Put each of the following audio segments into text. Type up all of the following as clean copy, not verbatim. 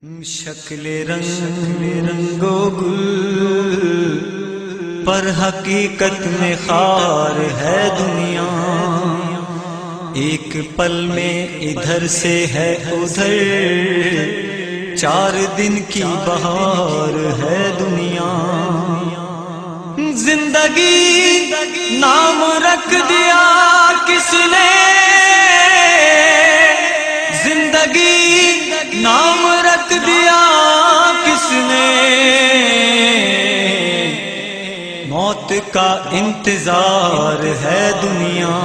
شکل رنگ و گل پر حقیقت میں خار ہے دنیا، ایک پل میں ادھر سے ہے ادھر، 4 دن کی بہار ہے دنیا۔ زندگی نام رکھ دیا کس نے، زندگی نام رکھ دیا کس نے، موت کا انتظار ہے دنیا۔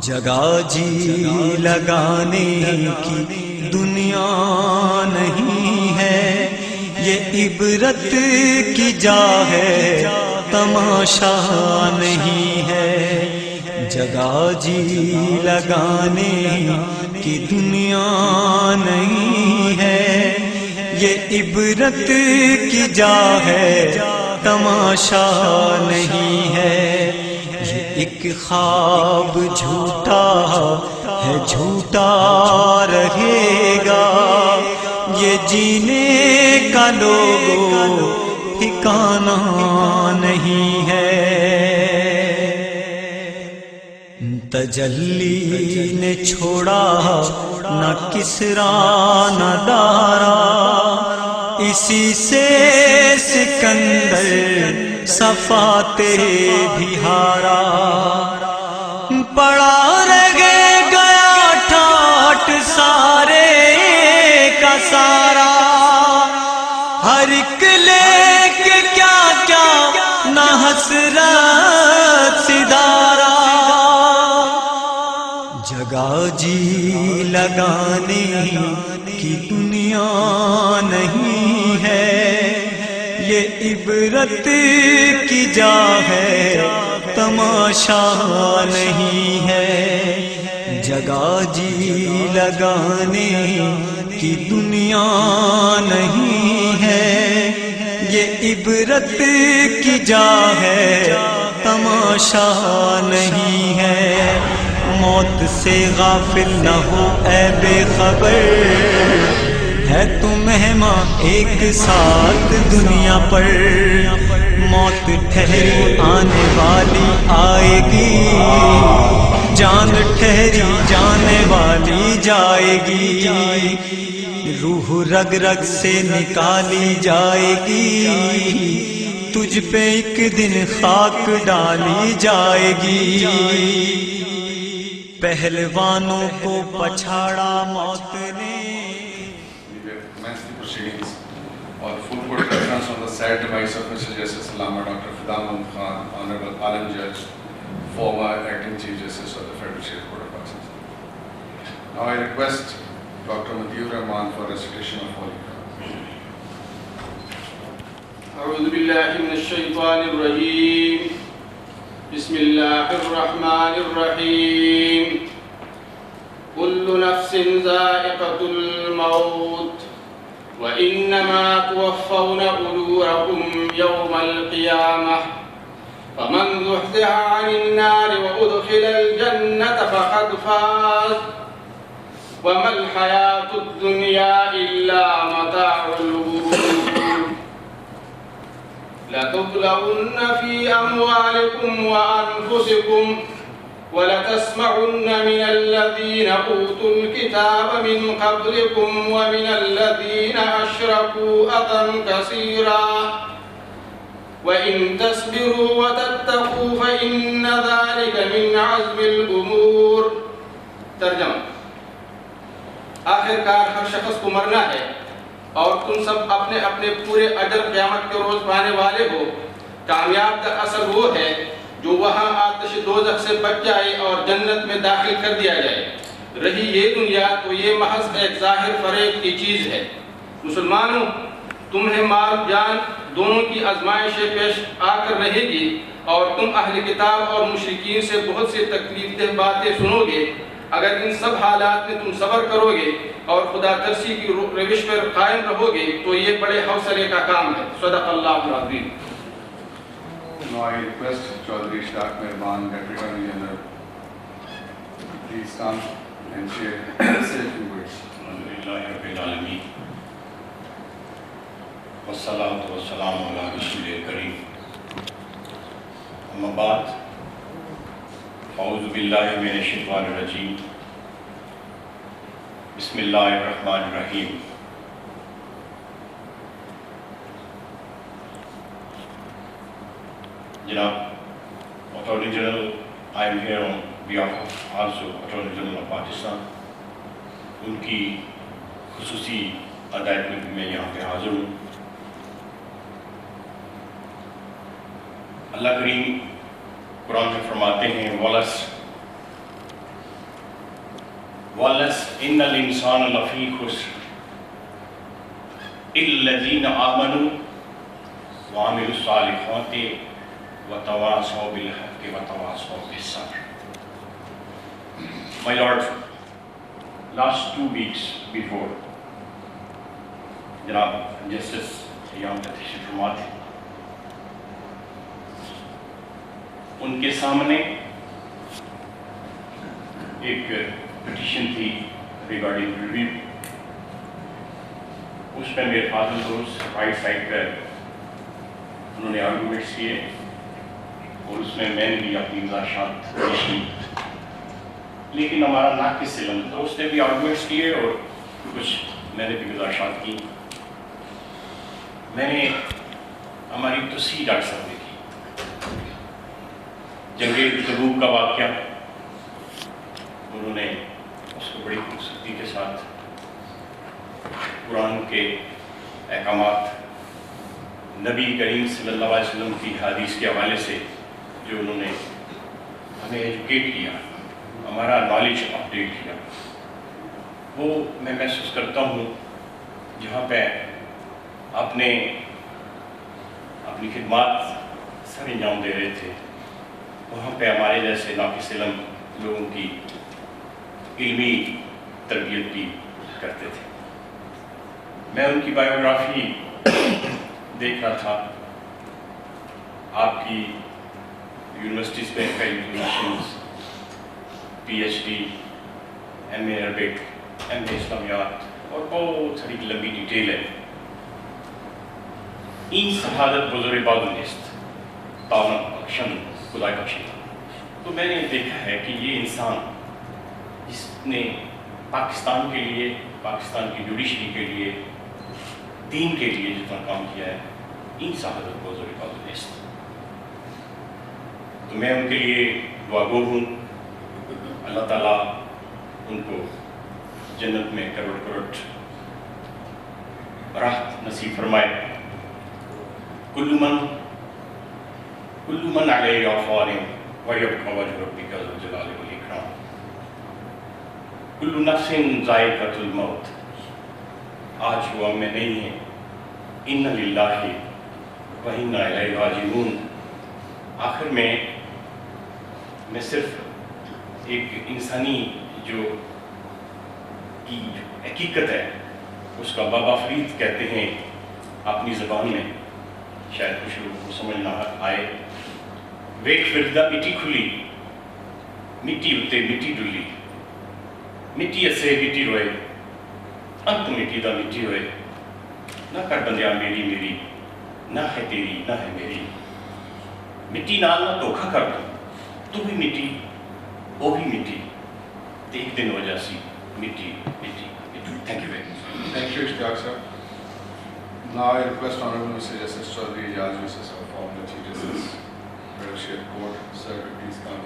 جگہ جی لگانے کی دنیا نہیں ہے، یہ عبرت کی جا ہے تماشا نہیں ہے۔ جگہ جی لگانے کی دنیا نہیں ہے، یہ عبرت کی جا ہے تماشا نہیں ہے۔ یہ ایک خواب جھوٹا ہے، جھوٹا رہے گا، یہ جینے کا لوگوں ٹھکانہ نہیں ہے۔ تجلی نے چھوڑا نہ کسرا نہ دارا، اسی سے سکندر صفاتے بھی ہارا۔ پڑا رہ گیا ٹھاٹھ سارے کا سارا، ہر ایک لے کے کیا کیا نہ حسرت سدارا۔ جگہ جی لگانے کی دنیا نہیں ہے، یہ عبرت کی جا ہے تماشا نہیں ہے۔ جگہ جی لگانے کی دنیا نہیں ہے، یہ عبرت کی جا ہے تماشا نہیں ہے۔ موت سے غافل نہ ہو اے بے خبر، ہے تو مہمان ایک ساتھ دنیا پر۔ موت ٹھہری آنے والی آئے گی، جان ٹھہری جانے والی جائے گی، روح رگ رگ سے نکالی جائے گی، تجھ پہ ایک دن خاک ڈالی جائے گی۔ پہلوانوں کو پچھاڑا موت نے۔ اور full court reference on the sad demise of Mr. Justice Allama Dr. Fida Mahmood Khan, Honorable Alam Judge, former Acting Chief Justice of the Federal State Court of Pakistan. Now I request Dr. Matiur Rahman for recitation of Holy Quran. أعوذ بالله من الشيطان الرجيم، بسم الله الرحمن الرحيم، كل نفس ذائقة الموت وإنما توفون أجوركم يوم القيامة، فمن زحزح عن النار وأدخل الجنة فقد فاز، وما الحياة الدنيا إلا متاع الغرور، لتبلغن في أموالكم وأنفسكم ولتسمعن من الذين أوتوا الكتاب من قبلكم ومن الذين أشركوا أذى كثيرا، وإن تصبروا وتتقوا فإن ذلك من عزم الأمور۔ ترجمہ: آخر کار ہر شخص کو مرنا ہے، اور تم سب اپنے اپنے پورے اجر قیامت کے روز پانے والے ہو۔ کامیاب کا اصل وہ ہے جو وہاں آتش دوزخ سے بچ جائے اور جنت میں داخل کر دیا جائے۔ رہی یہ دنیا تو یہ محض ایک ظاہر فریب کی چیز ہے۔ مسلمانوں، تمہیں مال جان دونوں کی آزمائشیں پیش آ کر رہے گی، اور تم اہل کتاب اور مشرکین سے بہت سی تکلیف دہ باتیں سنو گے۔ اگر ان سب حالات میں تم صبر کرو گے اور خدا ترسی کی روش پر قائم رہو گے تو یہ بڑے حوصلے کا کام ہے۔ صدق اللہ العظیم۔ Now I request Chaudhry Ishaq Mehban, Deputy Attorney General, please come and say a few words. للہ رب العالمین والصلاة والسلام علی رسول کریم اما بعد اعوذ باللہ من الشیطان الرجیم بسم اللہ الرحمن الرحیم جناب Attorney General, I am here on behalf of also Attorney General of Pakistan. ان کی خصوصی ہدایت میں بھی میں یہاں پہ حاضر ہوں. اللہ کریم قرآن میں فرماتے ہیں وَلَسْ إِنَّ الْإِنسَانَ لَفِي خُسْرٍ إِلَّا الَّذِينَ آمَنُوا وَعَمِلُوا الصَّالِحَاتِ وَتَوَاصَوْا بِالْحَقِّ وَتَوَاصَوْا بِالصَّبْرِ. My Lord, last 2 weeks before, جناب جسٹس یہاں پہ تشریف فرما تھے. ان کے سامنے ایک پٹیشن تھی ریگارڈنگ ریویو. اس میں میرے فادر دوست رائٹ سائڈ پر انہوں نے آرگومنٹس کیے اور اس میں نے بھی اپنی گزارشات پیش کی. لیکن ہمارا ناقص علم تو اس نے بھی آرگومنٹس کیے اور کچھ میں نے بھی گزارشات کی. میں نے ہماری توسیع ڈاکٹر صاحب نے کی. جنگ تبوک کا واقعہ انہوں نے اس کو بڑی خوبصورتی کے ساتھ قرآن کے احکامات نبی کریم صلی اللہ علیہ وسلم کی حدیث کے حوالے سے جو انہوں نے ہمیں ایجوکیٹ کیا, ہمارا نالج اپڈیٹ کیا, وہ میں محسوس کرتا ہوں جہاں پہ آپ نے اپنی خدمات سر انجام دے رہے تھے وہاں پہ ہمارے جیسے ناقص علم لوگوں کی علمی تربیت بھی کرتے تھے. میں ان کی بایوگرافی دیکھ رہا تھا. آپ کی یونیورسٹیز میں qualifications P H D, M A Arabic, M A اسلامیات اور بہت ساری لمبی ڈیٹیل ہے. این شہادت بزرگ بادنست تاون بخشن خدا بخشن. تو میں نے دیکھا ہے کہ یہ انسان جس نے پاکستان کے لیے, پاکستان کی جوڈیشری کے لیے, دین کے لیے جتنا کام کیا ہے, این شہادت بزرگ بادنست. تو میں ان کے لیے دعا گو ہوں. اللہ تعالیٰ ان کو جنت میں کروڑ کروڑ راحت نصیب فرمائے. کل من علیہ فان ویبقى وجہ ربک ذو الجلال والاکرام. کل نفس ذائقۃ الموت. آج وہ ہم میں نہیں ہے. ان للہ و انا الیہ راجعون. آخر میں صرف ایک انسانی جو کی حقیقت ہے اس کا بابا فرید کہتے ہیں اپنی زبان میں, شاید کچھ لوگوں کو سمجھ نہ آئے. ویک فردہ مٹی کھلی مٹی اتے مٹی ڈلی, مٹی اسے مٹی روئے انت مٹی دا مٹی ہوئے. نہ کر بندیا میری میری, نہ ہے تیری نہ ہے میری. مٹی نال نہ دھوکھا کر دو, تو بھی مٹی وہ بھی مٹی, ایک دن ہو جاسی مٹی مٹی مٹی. Thank you very much. Thank you, Ishtiaq sir. Now I request Honorable Mr. Justice Chaudhary Ijaz Yusuf sir from the Chief Justice Federal Court. Sir, please come.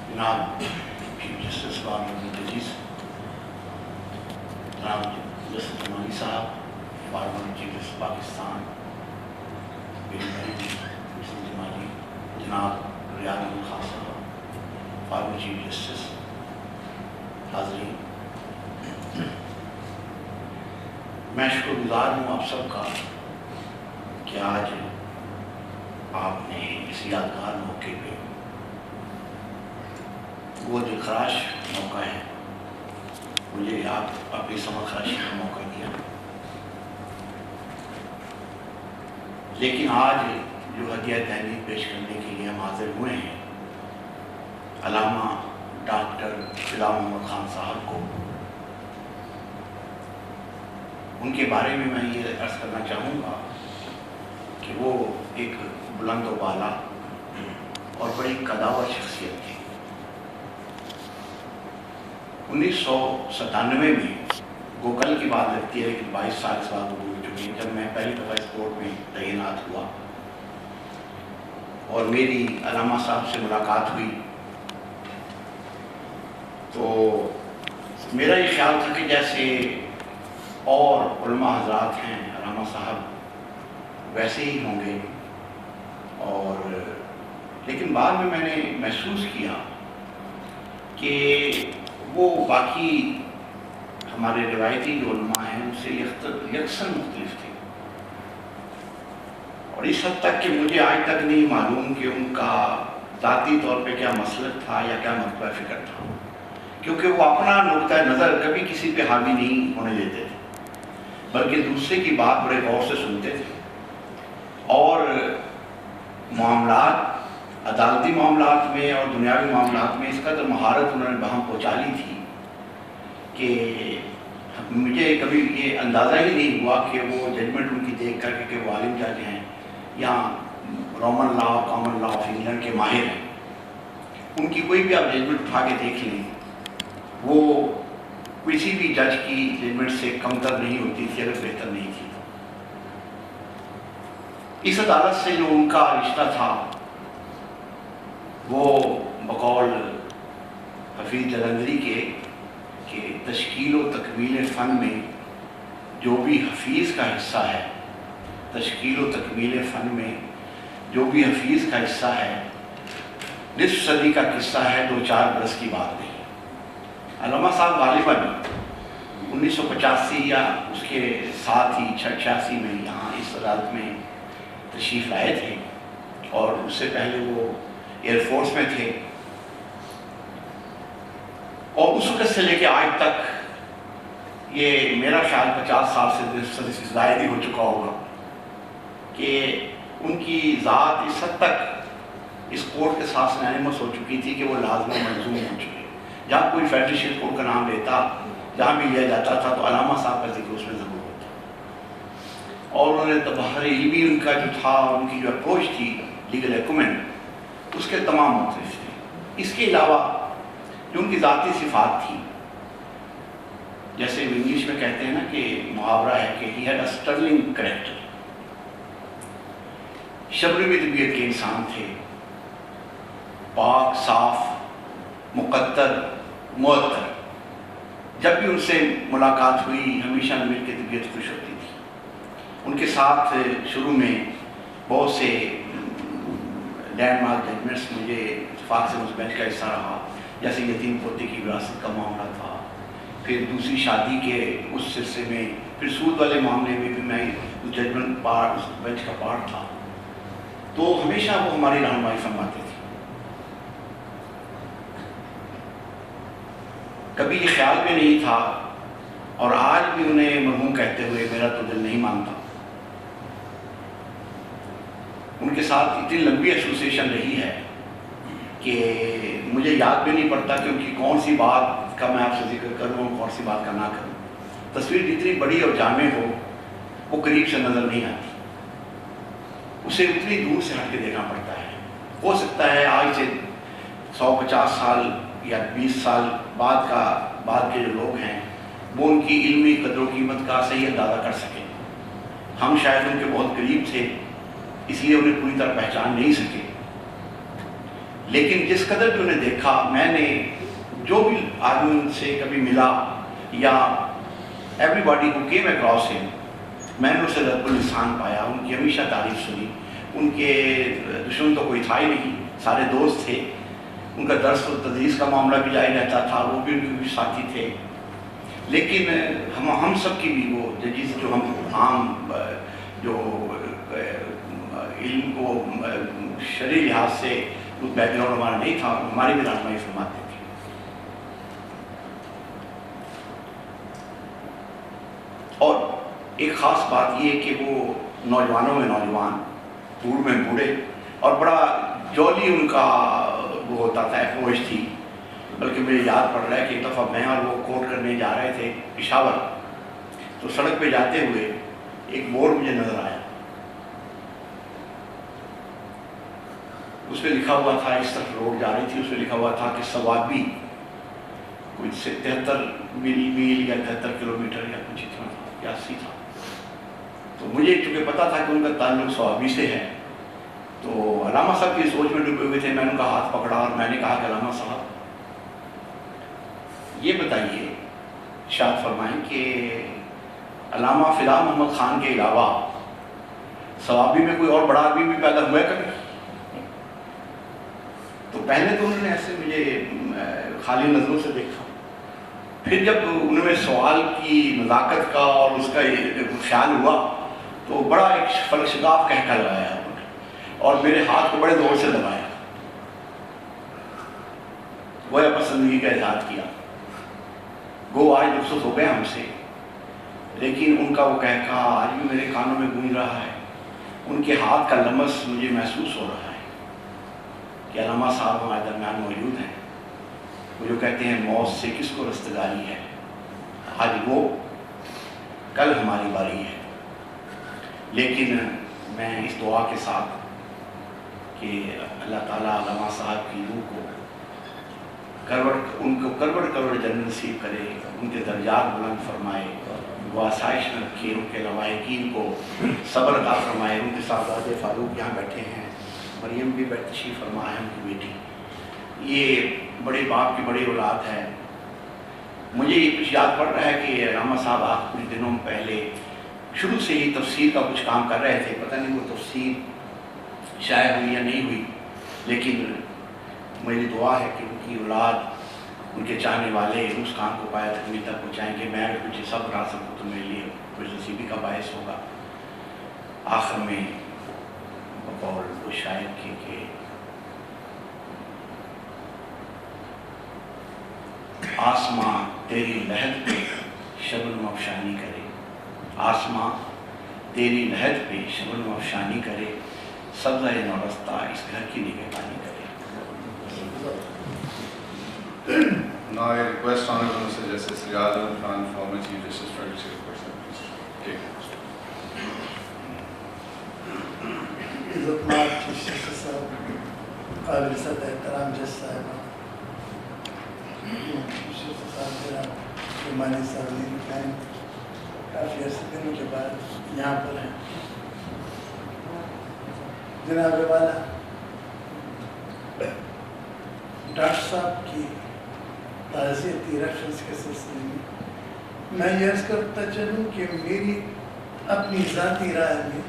جناب چیف جسٹس بابر ججیز, جناب جسٹس جمالی صاحب, فارمر چیف جسٹس پاکستان میری بہن Mrs جمالی, جناب ریاض احمد خان صاحب, farmer chief justice, حاضرین, میں شکر گزار ہوں آپ سب کا کہ آج آپ نے اس یادگار موقع پہ وہ جو خراش موقع ہے مجھے آپ اپنی سمجھ خراشی کا موقع دیا. لیکن آج جو ہدیہ تحریر پیش کرنے کے لیے ہم حاضر ہوئے ہیں, علامہ ڈاکٹر فدا محمد خان صاحب کو. ان کے بارے میں یہ عرض کرنا چاہوں گا کہ وہ ایک بلند و بالا اور بڑی قداور شخصیت تھی. 1997 میں وہ کل کی بات لگتی ہے لیکن 22 سال اس بات کو گزر چکی ہے جب میں پہلی دفعہ اس کورٹ میں تعینات ہوا اور میری علامہ صاحب سے ملاقات ہوئی. تو میرا یہ خیال تھا کہ جیسے اور علماء حضرات ہیں علامہ صاحب ویسے ہی ہوں گے، اور لیکن بعد میں نے محسوس کیا کہ وہ باقی ہمارے روایتی جو علماء ہیں ان سے یکساں مختلف تھے، اور اس حد تک کہ مجھے آج تک نہیں معلوم کہ ان کا ذاتی طور پہ کیا مسلک تھا یا کیا مرتبہ فکر تھا، کیونکہ وہ اپنا نقطۂ نظر کبھی کسی پہ حاوی نہیں ہونے دیتے تھے بلکہ دوسرے کی بات بڑے غور سے سنتے تھے، اور معاملات عدالتی معاملات میں اور دنیاوی معاملات میں اس قدر مہارت انہوں نے بہم پہنچا لی تھی کہ مجھے کبھی یہ اندازہ ہی نہیں ہوا کہ وہ ججمنٹ ان کی دیکھ کر کے کہ وہ عالم جج ہیں یا رومن لا اور کامن لا آف انگلینڈ کے ماہر ہیں. ان کی کوئی بھی آپ ججمنٹ اٹھا کے دیکھ لیں، وہ کسی بھی جج کی ججمنٹ سے کمتر نہیں ہوتی تھی اگر بہتر نہیں تھی. اس عدالت سے جو ان کا رشتہ تھا وہ بقول حفیظ جلندری کے کہ تشکیل و تکمیل فن میں جو بھی حفیظ کا حصہ ہے، تشکیل و تکمیل فن میں جو بھی حفیظ کا حصہ ہے نصف صدی کا قصہ ہے، 2-4 برس کی بات نہیں. علامہ صاحب غالباً 1985 یا اس کے ساتھ ہی 86 میں یہاں اس عدالت میں تشریف لائے تھے، اور اس سے پہلے وہ ایئر فورس میں تھے، اور اس وقت سے لے کے آج تک یہ میرا خیال 50 سال سے زائد ہی ہو چکا ہوگا کہ ان کی ذات اس حد تک اس کورٹ کے ساتھ سینونیمس ہو چکی تھی کہ وہ لازم و ملزوم ہو چکے. جہاں کوئی فیڈرل شیل کورٹ کا نام لیتا، جہاں بھی لیا جاتا تھا تو علامہ صاحب کا ذکر اس میں ضرور ہوتا، اور انہوں نے بہر علمی ان کا جو تھا، ان کی جو اپروچ تھی لیگل ایکومنٹ، اس کے تمام مختلف تھے. اس کے علاوہ جو ان کی ذاتی صفات تھی، جیسے انگلش میں کہتے ہیں نا کہ محاورہ ہے کہ he had a sterling character, شبرمی طبیعت کے انسان تھے، پاک صاف مقدر معطر. جب بھی ان سے ملاقات ہوئی ہمیشہ مل کے طبیعت خوش ہوتی تھی. ان کے ساتھ شروع میں بہت سے لینڈ مارک ججمنٹس مجھے اتفاق سے اس بینچ کا حصہ رہا، جیسے یتیم پوتے کی وراثت کا معاملہ تھا، پھر دوسری شادی کے اس سلسلے میں، پھر سود والے معاملے میں بھی میں اس ججمنٹ پارٹ اس بینچ کا پارٹ تھا. تو ہمیشہ وہ ہماری رہنمائی فرماتے تھے. کبھی یہ خیال بھی نہیں تھا، اور آج بھی انہیں مرحوم کہتے ہوئے میرا تو دل نہیں مانتا. ان کے ساتھ اتنی لمبی ایسوسیشن رہی ہے کہ مجھے یاد بھی نہیں پڑتا کہ ان کی کون سی بات کا میں آپ سے ذکر کروں اور کون سی بات کا نہ کروں. تصویر جتنی بڑی اور جامع ہو وہ قریب سے نظر نہیں آتی، اسے اتنی دور سے ہٹ کے دیکھنا پڑتا ہے. ہو سکتا ہے آج سے 150 سال یا 20 سال بعد کے جو لوگ ہیں وہ ان کی علمی قدر و قیمت کا صحیح اندازہ کر سکیں. ہم شاید ان کے بہت قریب تھے اس لیے انہیں پوری طرح پہچان نہیں سکے، لیکن جس قدر بھی انہیں دیکھا، میں نے جو بھی آدمی ان سے کبھی ملا یا ایوری باڈی کو کیم اکراس ہم، میں نے اسے رب الانسان پایا. ان کی ہمیشہ تعریف سنی. ان کے دشمن تو کوئی تھا ہی نہیں، سارے دوست تھے. ان کا درس و تدریس کا معاملہ بھی جاری رہتا تھا، وہ بھی ان کے بھی ساتھی تھے. لیکن ہم سب کی بھی وہ ججز جو ہم عام جو علم کو شرعی لحاظ سے کچھ بیک گراؤنڈ ہمارا نہیں تھا، ہماری بھی رہنمائی فرماتے تھے. اور ایک خاص بات یہ کہ وہ نوجوانوں میں نوجوان، بوڑھ میں بوڑھے، اور بڑا جولی ان کا وہ ہوتا تھا، اپروچ تھی بلکہ مجھے یاد پڑ رہا ہے کہ ایک دفعہ میں اور وہ کوٹ کرنے جا رہے تھے پشاور، تو سڑک پہ جاتے ہوئے ایک بورڈ مجھے نظر آیا، اس پہ لکھا ہوا تھا، اس طرف روڈ جا رہی تھی، اس پہ لکھا ہوا تھا کہ ثوابی کچھ 73 میل یا 73 کلومیٹر یا کچھ اتنا تھا یا 80 تھا. تو مجھے چونکہ پتا تھا کہ ان کا تعلق ثوابی سے ہے، تو علامہ صاحب کی سوچ میں ڈوبے ہوئے تھے. میں نے ان کا ہاتھ پکڑا اور میں نے کہا کہ علامہ صاحب یہ بتائیے، ارشاد فرمائیں کہ علامہ فدا محمد خان کے علاوہ ثوابی میں کوئی اور بڑا آدمی بھی پیدا ہوا ہے کبھی؟ تو پہلے تو انہوں نے ایسے مجھے خالی نظروں سے دیکھا، پھر جب انہوں نے سوال کی نزاکت کا اور اس کا خیال ہوا تو بڑا ایک فلک شگاف کہہ کر لگایا اور میرے ہاتھ کو بڑے زور سے دبایا، گویا پسندگی کا اظہار کیا. گو آج رخصت ہو گئے ہم سے، لیکن ان کا وہ کہا آج بھی میرے کانوں میں گونج رہا ہے. ان کے ہاتھ کا لمس مجھے محسوس ہو رہا ہے کہ علامہ صاحب ہمارے درمیان موجود ہیں. وہ جو کہتے ہیں موت سے کس کو رستگاری ہے، آج وہ، کل ہماری باری ہے. لیکن میں اس دعا کے ساتھ کہ اللہ تعالیٰ علامہ صاحب کی روح کو ان کو کروڑ جنت نصیب کرے، ان کے درجات بلند فرمائے، وہ آسائش میں رکھے، ان کے لوائقین کو صبر عطا فرمائے. ان کے صاحبزاد فاروق یہاں بیٹھے ہیں، مریم بھی تشریف فرما ہے، ان کی بیٹی. یہ بڑے باپ کی بڑی اولاد ہے. مجھے یہ کچھ یاد پڑ رہا ہے کہ علامہ صاحب آپ کچھ دنوں پہلے شروع سے ہی تفسیر کا کچھ کام کر رہے تھے. پتہ نہیں وہ تفسیر شائع ہوئی یا نہیں ہوئی، لیکن میری دعا ہے کہ ان کی اولاد، ان کے چاہنے والے اس کام کو پایا تکمیل تک پہنچائیں کہ میں کچھ سب بنا سکوں تو میرے لیے کچھ نصیبی کا باعث ہوگا. آخر میں بقول وہ شاعر کے کہ آسماں تیری لہد پہ شبنم افشانی کرے، آسماں تیری لہد پہ شبنم افشانی کرے، سبزہ نورستہ اس گھر کی نگہبانی کرے. Now I request Honorable Mr. Justice Riyad Ahmed Khan, former Chief Justice, Federal Chairperson, please take it. عزتمآب چیف جسٹس صاحب، قابل صد احترام جج صاحبہ، چیف جسٹس صاحب جناب رحمانی صاحب نے لکھائیں، کافی عرصے دنوں کے بعد یہاں پر ہیں. جناب والا ڈاکٹر صاحب کی تعزیتی ریفرنس کے سلسلے میں یہ عرض کرتا چلوں کہ میری اپنی ذاتی رائے میں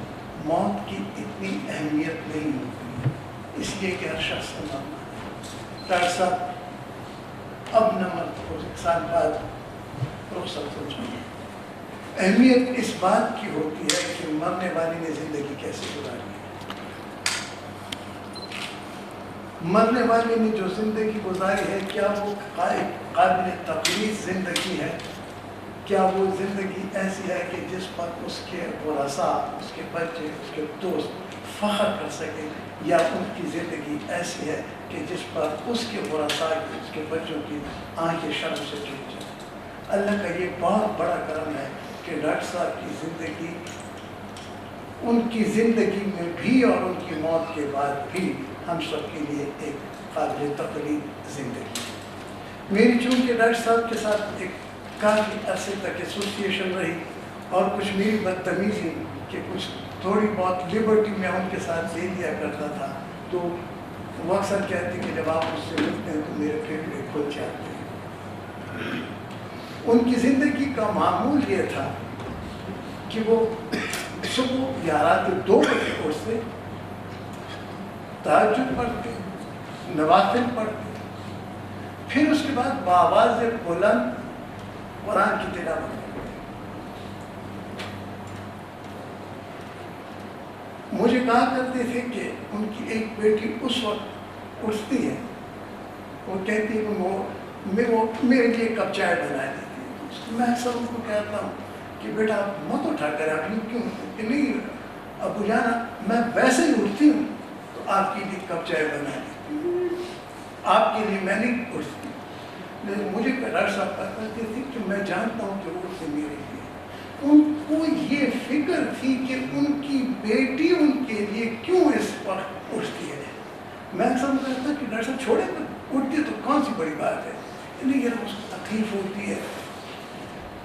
موت کی اتنی اہمیت نہیں ہوتی، اس لیے کہ ہر شخص کا ماننا ہے. ڈاکٹر صاحب اب نہ مرد کو 1 سال بعد رخصت ہو جائیں. اہمیت اس بات کی ہوتی ہے کہ مرنے والی نے زندگی کیسے گزاری ہے. مرنے والے نے جو زندگی گزاری ہے، کیا وہ قابل تقلید زندگی ہے؟ کیا وہ زندگی ایسی ہے کہ جس پر اس کے ورثاء، اس کے بچے، اس کے دوست فخر کر سکیں، یا ان کی زندگی ایسی ہے کہ جس پر اس کے ورثاء کی، اس کے بچوں کی آنکھیں شرم سے چوٹ جائیں؟ اللہ کا یہ بہت بڑا کرم ہے کہ ڈاکٹر صاحب کی زندگی، ان کی زندگی میں بھی اور ان کی موت کے بعد بھی ہم سب کے لیے ایک قابل تقلید زندگی ہے. میری چونکہ ڈاکٹر صاحب کے ساتھ ایک کافی عرصے تک ایسوسیشن رہی اور کچھ میری بدتمیزی کہ کچھ تھوڑی بہت لبرٹی میں ان کے ساتھ لے لیا کرتا تھا، تو وہ اکثر کہتے کہ جب آپ مجھ سے ملتے ہیں تو میرے پھیپھڑے کھل جاتے ہیں. ان کی زندگی کا معمول یہ تھا کہ وہ صبح یا رات 2 بجے اٹھتے، تہجد پڑھتے، نوافل پڑھتے، پھر اس کے بعد بآواز بلند قرآن کی تلاوت کرتے. مجھے کہا کرتے تھے کہ ان کی ایک بیٹی اس وقت اٹھتی ہے، وہ کہتی ہے کہ وہ میرے لیے کپ چائے بنا دیتی ہے. میں اکثر ان کو کہتا ہوں کہ بیٹا مت اٹھا کر آپ کیوں؟ کہ نہیں ابو جانا، میں ویسے ہی اٹھتی ہوں تو آپ کے لیے کپ چائے بنا دیتی ہوں، آپ کے لیے میں نہیں اٹھتی. لیکن مجھے ڈاکٹر صاحب کہتے تھے کہ میں جانتا ہوں کہ عورتیں میرے لیے، ان کو یہ فکر تھی کہ ان کی بیٹی ان کے لیے کیوں اس وقت اٹھتی ہے. میں اکثر کہتا کہ ڈاکٹر صاحب چھوڑے اٹھتی تو کون سی بڑی بات ہے، لیکن اس کو تکلیف ہوتی ہے.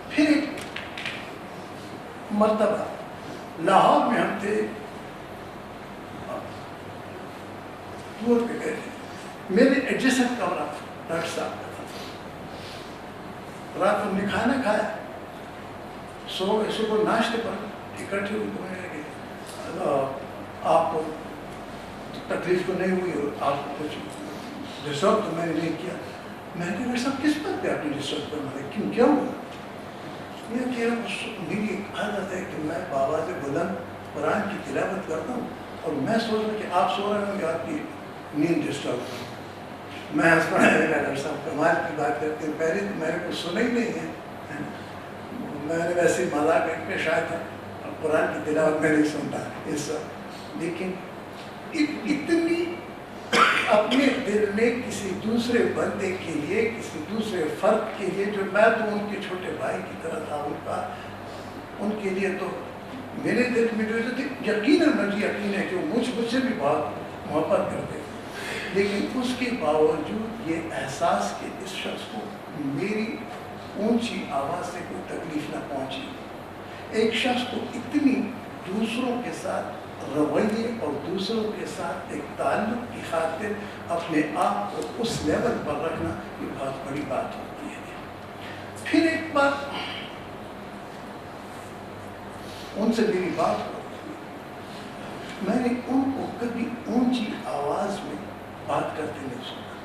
پھر ایک مرتبہ لاہور میں ہم تھے، ٹور پہ گئے تھے، میرے ایڈجسٹنٹ کمرہ ڈاکٹر صاحب کا تھا. رات ہم نے کھانا کھایا، صبح ناشتے پر اکٹھے ہوئی تو میں نے کہا آپ کو تکلیف تو نہیں ہوئی اور آپ کو کچھ ڈسٹرب تو میں نے نہیں کیا. میں نے کہا ڈاکٹر صاحب کس بات پہ آپ نے ڈسٹرب کرنا، کیوں کیا ہوا؟ یہ کہ میری عادت ہے کہ میں بابا سے بلند قرآن کی تلاوت کرتا ہوں اور میں سوچ رہا کہ آپ سو رہے ہوں کہ آپ کی نیند ڈسٹرب ہو. میں ہنس پڑا. ڈاکٹر صاحب کمال کی بات کرتے ہیں، پہلے تو میں نے کچھ سنا ہی نہیں ہے، میں نے ویسے مذاق ایک پیش آیا تھا، قرآن کی تلاوت میں نہیں سنتا اس وقت. لیکن اتنی اپنے دل میں کسی دوسرے بندے کے لیے، کسی دوسرے فرد کے لیے، جو میں تو ان کے چھوٹے بھائی کی طرح تھا ان کا، ان کے لیے تو میرے دل میں جو تھی یقیناً مجھے یقین ہے کہ وہ مجھ سے بھی بہت محبت کرتے تھے. لیکن اس کے باوجود یہ احساس کہ اس شخص کو میری اونچی آواز سے کوئی تکلیف نہ پہنچی. ایک شخص کو اتنی دوسروں کے ساتھ رویے اور دوسروں کے ساتھ ایک تعلق کی خاطر اپنے آپ کو اس لیول پر رکھنا یہ بہت بڑی بات ہوتی ہے. پھر ایک بار ان سے میری بات ہوئی، میں نے ان کو کبھی اونچی آواز میں بات کرتے نہیں سنا،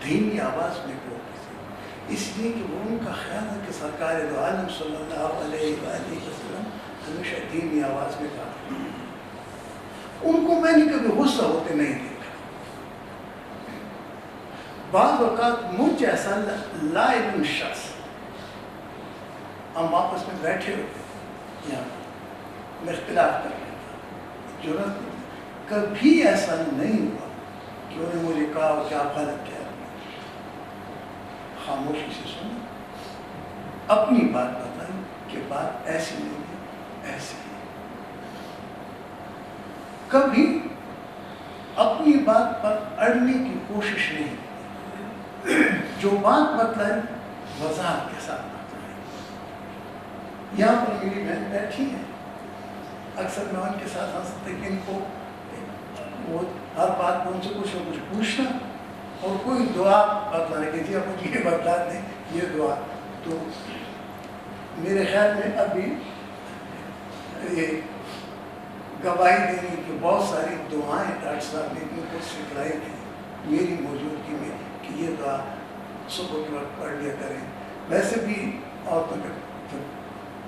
دھیمی آواز میں بولتے تھے، اس لیے کہ وہ ان کا خیال ہے کہ سرکار دو عالم صلی اللہ علیہ وآلہ وسلم ہمیشہ دھیمی آواز میں بات کرتے. ان کو میں نے کبھی غصہ ہوتے نہیں دیکھا. بعض اوقات مجھ جیسا لا علم شخص، ہم آپس میں بیٹھے ہوتے یہاں میں اختلاف کر لیتا، ضرورت نہیں، کبھی ایسا نہیں ہوا کہ انہوں نے مجھے کہا کہ آپ غلط کہہ رہے ہیں. خاموشی سے سنا، اپنی بات بتائی کہ بات ایسی نہیں ہے، ایسی ہے. کبھی اپنی بات پر اڑنے کی کوشش نہیں، جو بات بتلائی وضاحت کے ساتھ بتلائی. یہاں پر میری بہن بیٹھی ہے، اکثر میں ان کے ساتھ ہنستے کہ ان کو وہ ہر بات میں ان سے کچھ نہ کچھ پوچھنا اور کوئی دعا بتلانے کہ جی اب مجھے یہ بتلا دیں یہ دعا. تو میرے خیال میں ابھی یہ گواہی دینی کہ بہت ساری دعائیں ڈاکٹر صاحب نے ان کو سکھلائی تھی میری موجودگی میں کہ یہ دعا صبح کے وقت پڑھ لیا کریں. ویسے بھی عورتوں کے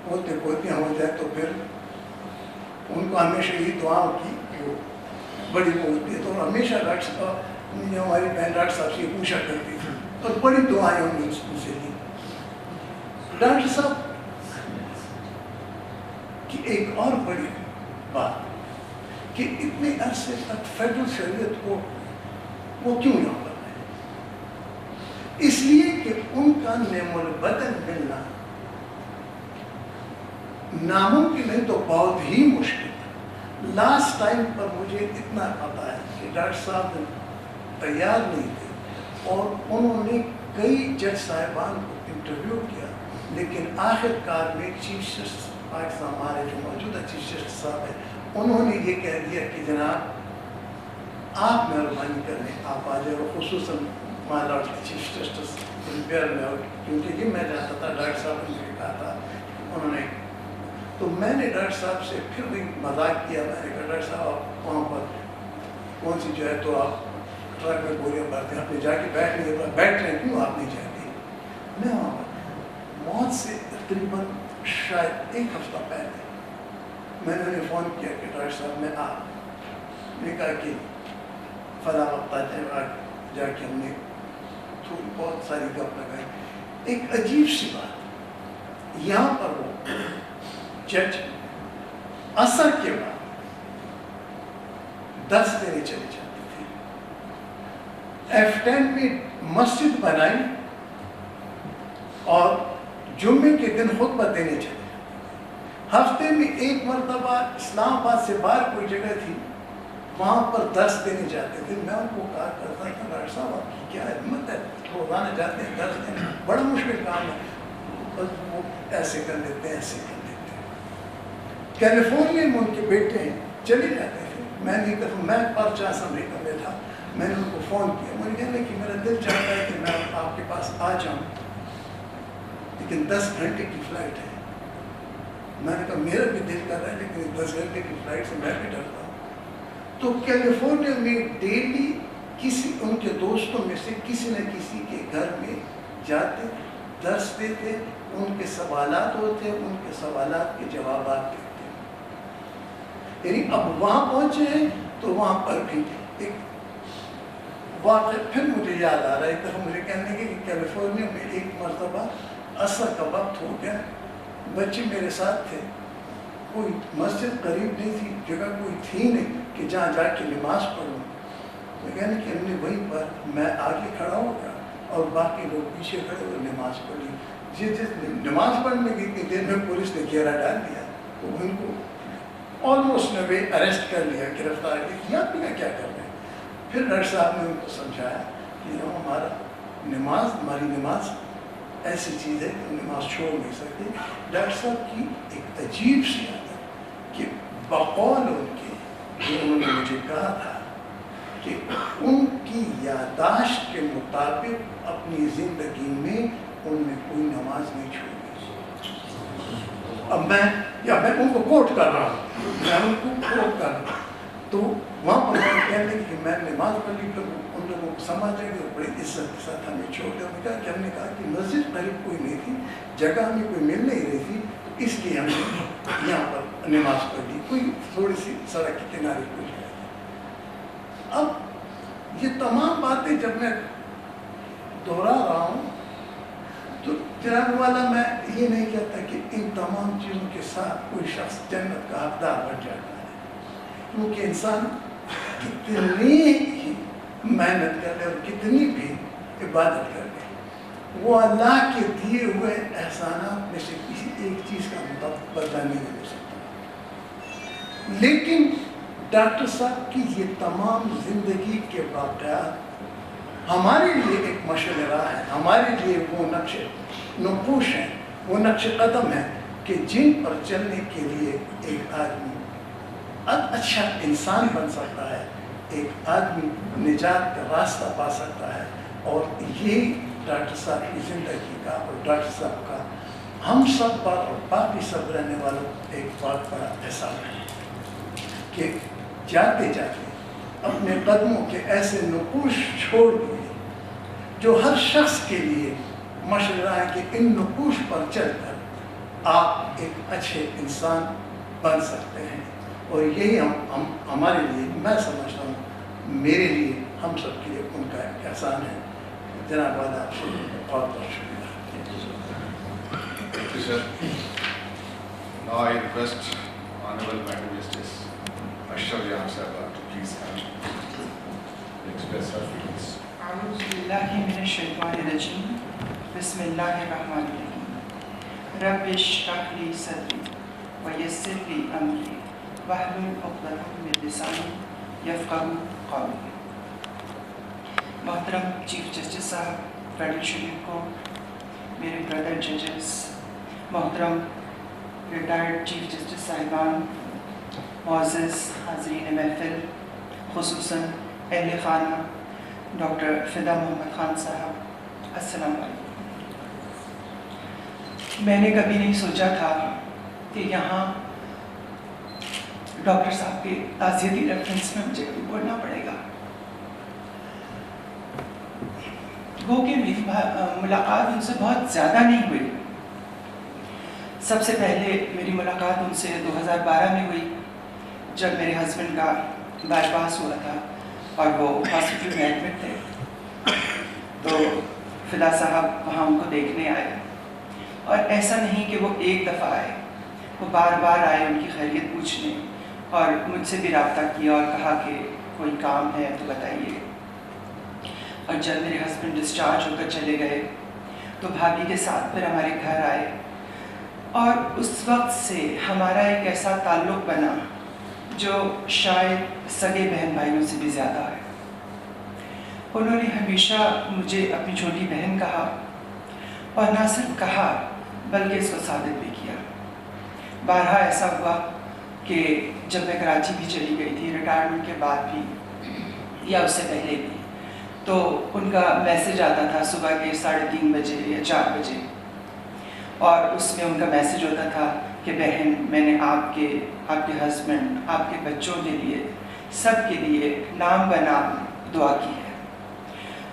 پوتے پوتیاں ہو جائے تو پھر ان کو ہمیشہ یہی دعاؤں کی وہ بڑی ہوتی ہے، تو ہمیشہ ڈاکٹر صاحب نے ہماری بہن ڈاکٹر صاحب سے یہ پوچھا کرتی تھی اور بڑی دعائیں ہم نے ان سے لی. ڈاکٹر صاحب کی ایک اور بڑی بات کہ اتنے عرصے تک فیڈرل شریعت کو وہ کیوں نہ کر رہے ہیں؟ اس لیے کہ ان کا نعم البدن ملنا ناممکن نہیں تو بہت ہی مشکل ہے. لاسٹ ٹائم پر مجھے اتنا پتا ہے کہ ڈاکٹر صاحب تیار نہیں تھے اور انہوں نے کئی جج صاحبان کو انٹرویو کیا، لیکن آخر کار میں چیف جسٹس پاکستان ہمارے جو موجودہ چیف جسٹس صاحب ہیں انہوں نے یہ کہہ دیا کہ جناب آپ مہربانی کر لیں آپ آ جائے، خصوصاً مائی لارڈ چیف جسٹس امپیئر میں، اور کیونکہ یہ میں جانتا تھا ڈاکٹر صاحب نے کہا تھا انہوں نے. تو میں نے ڈاکٹر صاحب سے پھر بھی مذاق کیا، میں نے کہا ڈاکٹر صاحب آپ وہاں پر کون سی جو ہے تو آپ ٹرک میں بوریاں بھرتے ہیں، آپ نے جا کے بیٹھ لیا، بیٹھ رہے ہیں کیوں آپ نہیں جاتے؟ میں وہاں پر موت سے تقریباً شاید ایک ہفتہ پہلے میں نے انہیں فون کیا کہ ڈاکٹر صاحب میں نے کہا کہ فلاں وقت آ جائے، جا کے ہم نے تھوڑی بہت ساری گپ لگائی. ایک عجیب سی بات، یہاں پر وہ جج عصر کے بعد 10 دینے چلے جاتے تھے. F10 میں مسجد بنائی اور جمعے کے دن خطبہ دینے چلے. ہفتے میں ایک مرتبہ اسلام آباد سے باہر کوئی جگہ تھی, وہاں پر درس دینے جاتے تھے. میں ان کو کہا کرتا کہ ڈاکٹر صاحب آپ کی کیا ہمت ہے, روزانہ جاتے ہیں درس دینے, بڑا مشکل کام ہے. بس وہ ایسے کر لیتے ہیں, ایسے کر لیتے ہیں. کیلیفورنیا میں ان کے بیٹے ہیں, چلے جاتے تھے. میں نے ایک دفعہ میں پرچہ امریکہ میں تھا, میں نے ان کو فون کیا. مجھے کہنے کہ میرا دل چاہتا ہے کہ میں آپ کے پاس آ جاؤں, لیکن 10 گھنٹے کی فلائٹ ہے. میں نے کہا میرا بھی دل کر رہا ہے, لیکن 10 گھنٹے کی فلائٹ سے میں بھی ڈرتا ہوں. تو کیلیفورنیا میں ڈیلی کسی ان کے دوستوں میں سے کسی نہ کسی کے گھر میں جاتے, درس دیتے, ان کے سوالات ہوتے, ان کے سوالات کے جوابات دیتے. یعنی اب وہاں پہنچے ہیں تو وہاں پر بھی ایک واقعہ پھر مجھے یاد آ رہا ہے. ایک دفعہ مجھے کہنے لگے کہ کیلیفورنیا میں ایک مرتبہ عصر کا وقت ہو گیا, بچے میرے ساتھ تھے, کوئی مسجد قریب نہیں تھی, جگہ کوئی تھی نہیں کہ جہاں جا کے نماز پڑھوں. میں کہنے کہ ہم نے وہیں پر, میں آگے کھڑا ہو گیا اور باقی لوگ پیچھے کھڑے اور نماز پڑھی. جس نماز پڑھنے کی اتنی دیر میں پولیس نے گھیرا ڈال دیا, تو ان کو آلموسٹ نوے اریسٹ کر لیا, گرفتار کیا. آپ بھی کیا کر رہے ہیں؟ پھر ڈاکٹر صاحب نے ان کو سمجھایا کہ ہمارا نماز, ہماری نماز ایسی چیز ہے کہ نماز چھوڑ نہیں سکتے. ڈاکٹر صاحب کی ایک عجیب سی عادت کہ بقول ان کے, جو انہوں نے مجھے کہا تھا کہ ان کی یادداشت کے مطابق اپنی زندگی میں ان نے کوئی نماز نہیں چھوڑی. اب میں ان کو کوٹ کر رہا ہوں, میں ان کو کوٹ کر رہا ہوں. تو وہاں پر کہنے لگے کہ میں نماز پڑھ لی. پھر ان لوگوں کو سمجھ رہے کہ بڑی عزت کے ساتھ ہمیں چھوڑ دیا. کہ ہم نے کہا کہ مسجد قریب کوئی نہیں تھی, جگہ ہمیں کوئی مل نہیں رہی تھی, اس لیے ہم نے یہاں پر نماز پڑھ لی, کوئی تھوڑی سی سڑک کے کنارے کوئی جگہ. اب یہ تمام باتیں جب میں دہرا رہا ہوں تو جناب والا میں یہ نہیں کہتا کہ ان تمام چیزوں کے ساتھ کوئی شخص جنت کا حقدار بن جاتا ہے, کیونکہ انسان کتنی ہی محنت کر لے اور کتنی بھی عبادت کر لے, وہ اللہ کے دیے ہوئے احسانات میں سے کسی ایک چیز کا بدلہ نہیں دے سکتا. لیکن ڈاکٹر صاحب کی یہ تمام زندگی کے واقعات ہمارے لیے ایک مشعل راہ ہے, ہمارے لیے وہ نقوش ہیں, وہ نقش قدم ہیں کہ جن پر چلنے کے لیے ایک آدمی اچھا انسان بن سکتا ہے, ایک آدمی نجات کا راستہ پا سکتا ہے. اور یہی ڈاکٹر صاحب کی زندگی کا اور ڈاکٹر صاحب کا ہم سب پر اور باقی سب رہنے والوں ایک بہت بڑا احسان ہے کہ جاتے جاتے اپنے قدموں کے ایسے نقوش چھوڑ دیے جو ہر شخص کے لیے مشورہ ہے کہ ان نقوش پر چل کر آپ ایک اچھے انسان بن سکتے ہیں. اور یہی ہمارے لیے, میں سمجھتا ہوں میرے لیے, ہم سب کے لیے ان کا ایک احسان ہے. جناب والا آپ سے بہت بہت شکریہ. Thank you, sir. Now I request Honorable Madam Justice Ashraf Jahan Sahaba to please come and express her feelings. أعوذ بالله من الشيطان الرجيم بسم الله الرحمن الرحيم رب اشرح لي صدري ويسر لي أمري واحلل عقدة من لساني يفقهوا قولي. محترم چیف جسٹس صاحب فیڈرل شریف کورٹ, میرے بردر ججز, محترم ریٹائرڈ چیف جسٹس صاحبان, معزز حاضرین محفل, خصوصاً اہل خانہ ڈاکٹر فدا محمد خان صاحب, السلام علیکم. میں نے کبھی نہیں سوچا تھا کہ یہاں ڈاکٹر صاحب کے تعزیتی ریفرنس میں مجھے کبھی بولنا پڑے گا. وہ کہ میری ملاقات ان سے بہت زیادہ نہیں ہوئی. سب سے پہلے میری ملاقات ان سے 2012 میں ہوئی جب میرے ہسبینڈ کا بائی پاس ہوا تھا اور وہ ہاسپٹل میں ایڈمٹ تھے. تو فدا صاحب وہاں ان کو دیکھنے آئے, اور ایسا نہیں کہ وہ ایک دفعہ آئے, وہ بار بار آئے ان کی خیریت پوچھنے, اور مجھ سے بھی رابطہ کیا اور کہا کہ کوئی کام ہے تو بتائیے. اور جب میرے ہسبینڈ ڈسچارج ہو کر چلے گئے تو بھابھی کے ساتھ پھر ہمارے گھر آئے، اور اس وقت سے ہمارا ایک ایسا تعلق بنا جو شاید سگے بہن بھائیوں سے بھی زیادہ ہے۔ انہوں نے ہمیشہ مجھے اپنی چھوٹی بہن کہا، اور نہ صرف کہا بلکہ اس کو ثابت بھی کیا۔ بارہا ایسا ہوا کہ جب میں کراچی بھی چلی گئی تھی ریٹائرمنٹ کے بعد بھی یا اس سے پہلے بھی، تو ان کا میسج آتا تھا صبح کے 3:30 بجے یا 4 بجے، اور اس میں ان کا میسج ہوتا تھا کہ بہن میں نے آپ کے ہسبینڈ، آپ کے بچوں کے لیے، سب کے لیے نام بنام دعا کی ہے۔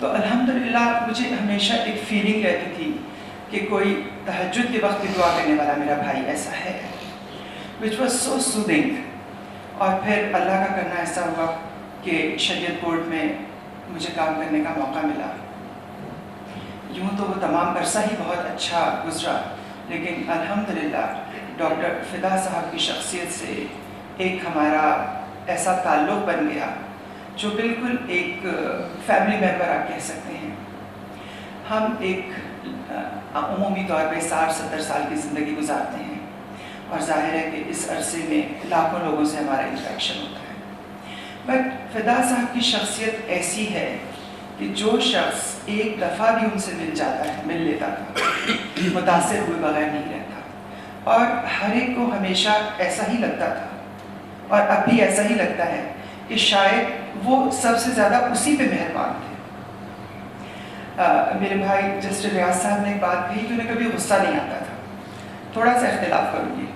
تو الحمدللہ مجھے ہمیشہ ایک فیلنگ رہتی تھی کہ کوئی تہجد کے وقت بھی دعا کرنے والا میرا بھائی ایسا ہے، which was so soothing۔ اور پھر اللہ کا کرنا ایسا ہوا کہ شریعت کورٹ میں مجھے کام کرنے کا موقع ملا۔ یوں تو وہ تمام عرصہ ہی بہت اچھا گزرا، لیکن الحمدللہ ڈاکٹر فدا صاحب کی شخصیت سے ایک ہمارا ایسا تعلق بن گیا جو بالکل ایک فیملی ممبر آپ کہہ سکتے ہیں۔ ہم ایک عمومی طور پہ 60-70 سال کی زندگی گزارتے ہیں، اور ظاہر ہے کہ اس عرصے میں لاکھوں لوگوں سے ہمارا انٹریکشن ہوتا ہے، بٹ فدا صاحب کی شخصیت ایسی ہے کہ جو شخص ایک دفعہ بھی ان سے مل لیتا تھا متاثر ہوئے بغیر نہیں رہتا، اور ہر ایک کو ہمیشہ ایسا ہی لگتا تھا، اور اب بھی ایسا ہی لگتا ہے کہ شاید وہ سب سے زیادہ اسی پہ مہربان تھے۔ میرے بھائی جسٹس ریاض صاحب نے ایک بات کہی کہ انہیں کبھی غصہ نہیں آتا تھا۔ تھوڑا سا اختلاف کروں گی،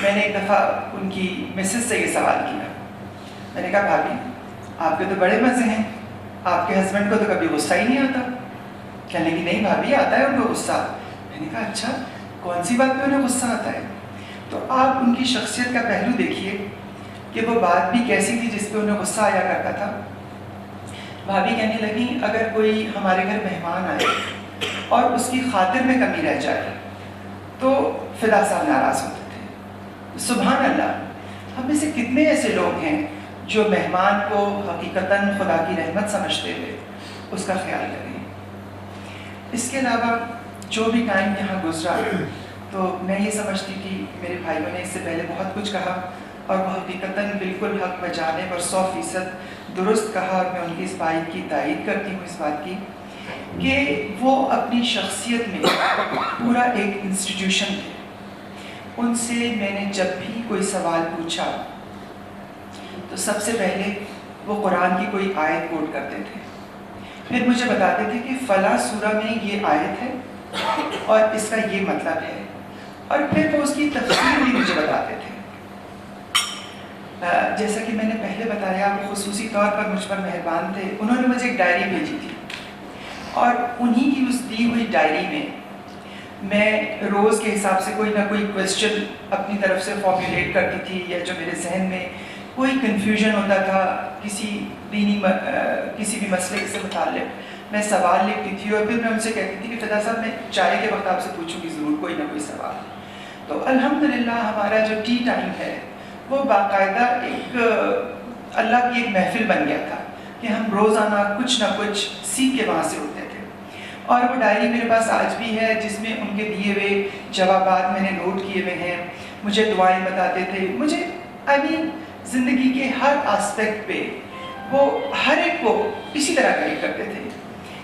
میں نے ایک دفعہ ان کی مسز سے یہ سوال کیا، میں نے کہا بھابھی آپ کے تو بڑے مزے ہیں، آپ کے ہسبینڈ کو تو کبھی غصہ ہی نہیں آتا؟ کہنے لگی نہیں بھابھی آتا ہے ان کو غصہ۔ میں نے کہا اچھا کون سی بات پہ انہیں غصہ آتا ہے؟ تو آپ ان کی شخصیت کا پہلو دیکھیے کہ وہ بات بھی کیسی تھی جس پہ انہیں غصہ آیا کرتا تھا۔ بھابھی کہنے لگی اگر کوئی ہمارے گھر مہمان آئے اور اس کی خاطر میں کمی رہ جائے تو فدا صاحب ناراض ہوتے تھے۔ سبحان اللہ، ہم میں سے کتنے ایسے لوگ ہیں جو مہمان کو حقیقتاً خدا کی رحمت سمجھتے ہوئے اس کا خیال کریں۔ اس کے علاوہ جو بھی ٹائم یہاں گزرا تو میں یہ سمجھتی کہ میرے بھائیوں نے اس سے پہلے بہت کچھ کہا، اور وہ حقیقتاً بالکل حق بجانے اور 100% درست کہا، اور میں ان کی اس بات کی تائید کرتی ہوں، اس بات کی کہ وہ اپنی شخصیت میں پورا ایک انسٹیٹیوشن تھے۔ ان سے میں نے جب بھی کوئی سوال پوچھا تو سب سے پہلے وہ قرآن کی کوئی آیت کوٹ کرتے تھے، پھر مجھے بتاتے تھے کہ فلاں سورہ میں یہ آیت ہے اور اس کا یہ مطلب ہے، اور پھر وہ اس کی تفسیر بھی مجھے بتاتے تھے۔ جیسا کہ میں نے پہلے بتایا وہ خصوصی طور پر مجھ پر مہربان تھے۔ انہوں نے مجھے ایک ڈائری بھیجی تھی، اور انہی کی اس دی ہوئی ڈائری میں میں روز کے حساب سے کوئی نہ کوئی کویسچن اپنی طرف سے فارمولیٹ کرتی تھی، یا جو میرے ذہن میں کوئی کنفیوژن ہوتا تھا کسی بھی مسئلے سے متعلق میں سوال لکھتی تھی، اور پھر میں ان سے کہتی تھی کہ فدا صاحب میں چائے کے وقت آپ سے پوچھوں گی ضرور کوئی نہ کوئی سوال۔ تو الحمدللہ ہمارا جو ٹی ٹائم ہے وہ باقاعدہ ایک اللہ کی ایک محفل بن گیا تھا کہ ہم روزانہ کچھ نہ کچھ سیکھ کے وہاں سے اٹھتے تھے، اور وہ ڈائری میرے پاس آج بھی ہے جس میں ان کے دیے ہوئے جوابات میں نے نوٹ کیے ہوئے ہیں۔ مجھے دعائیں بتاتے تھے، مجھے زندگی کے ہر آسپیکٹ پہ وہ ہر ایک کو اسی طرح گائیڈ کرتے تھے۔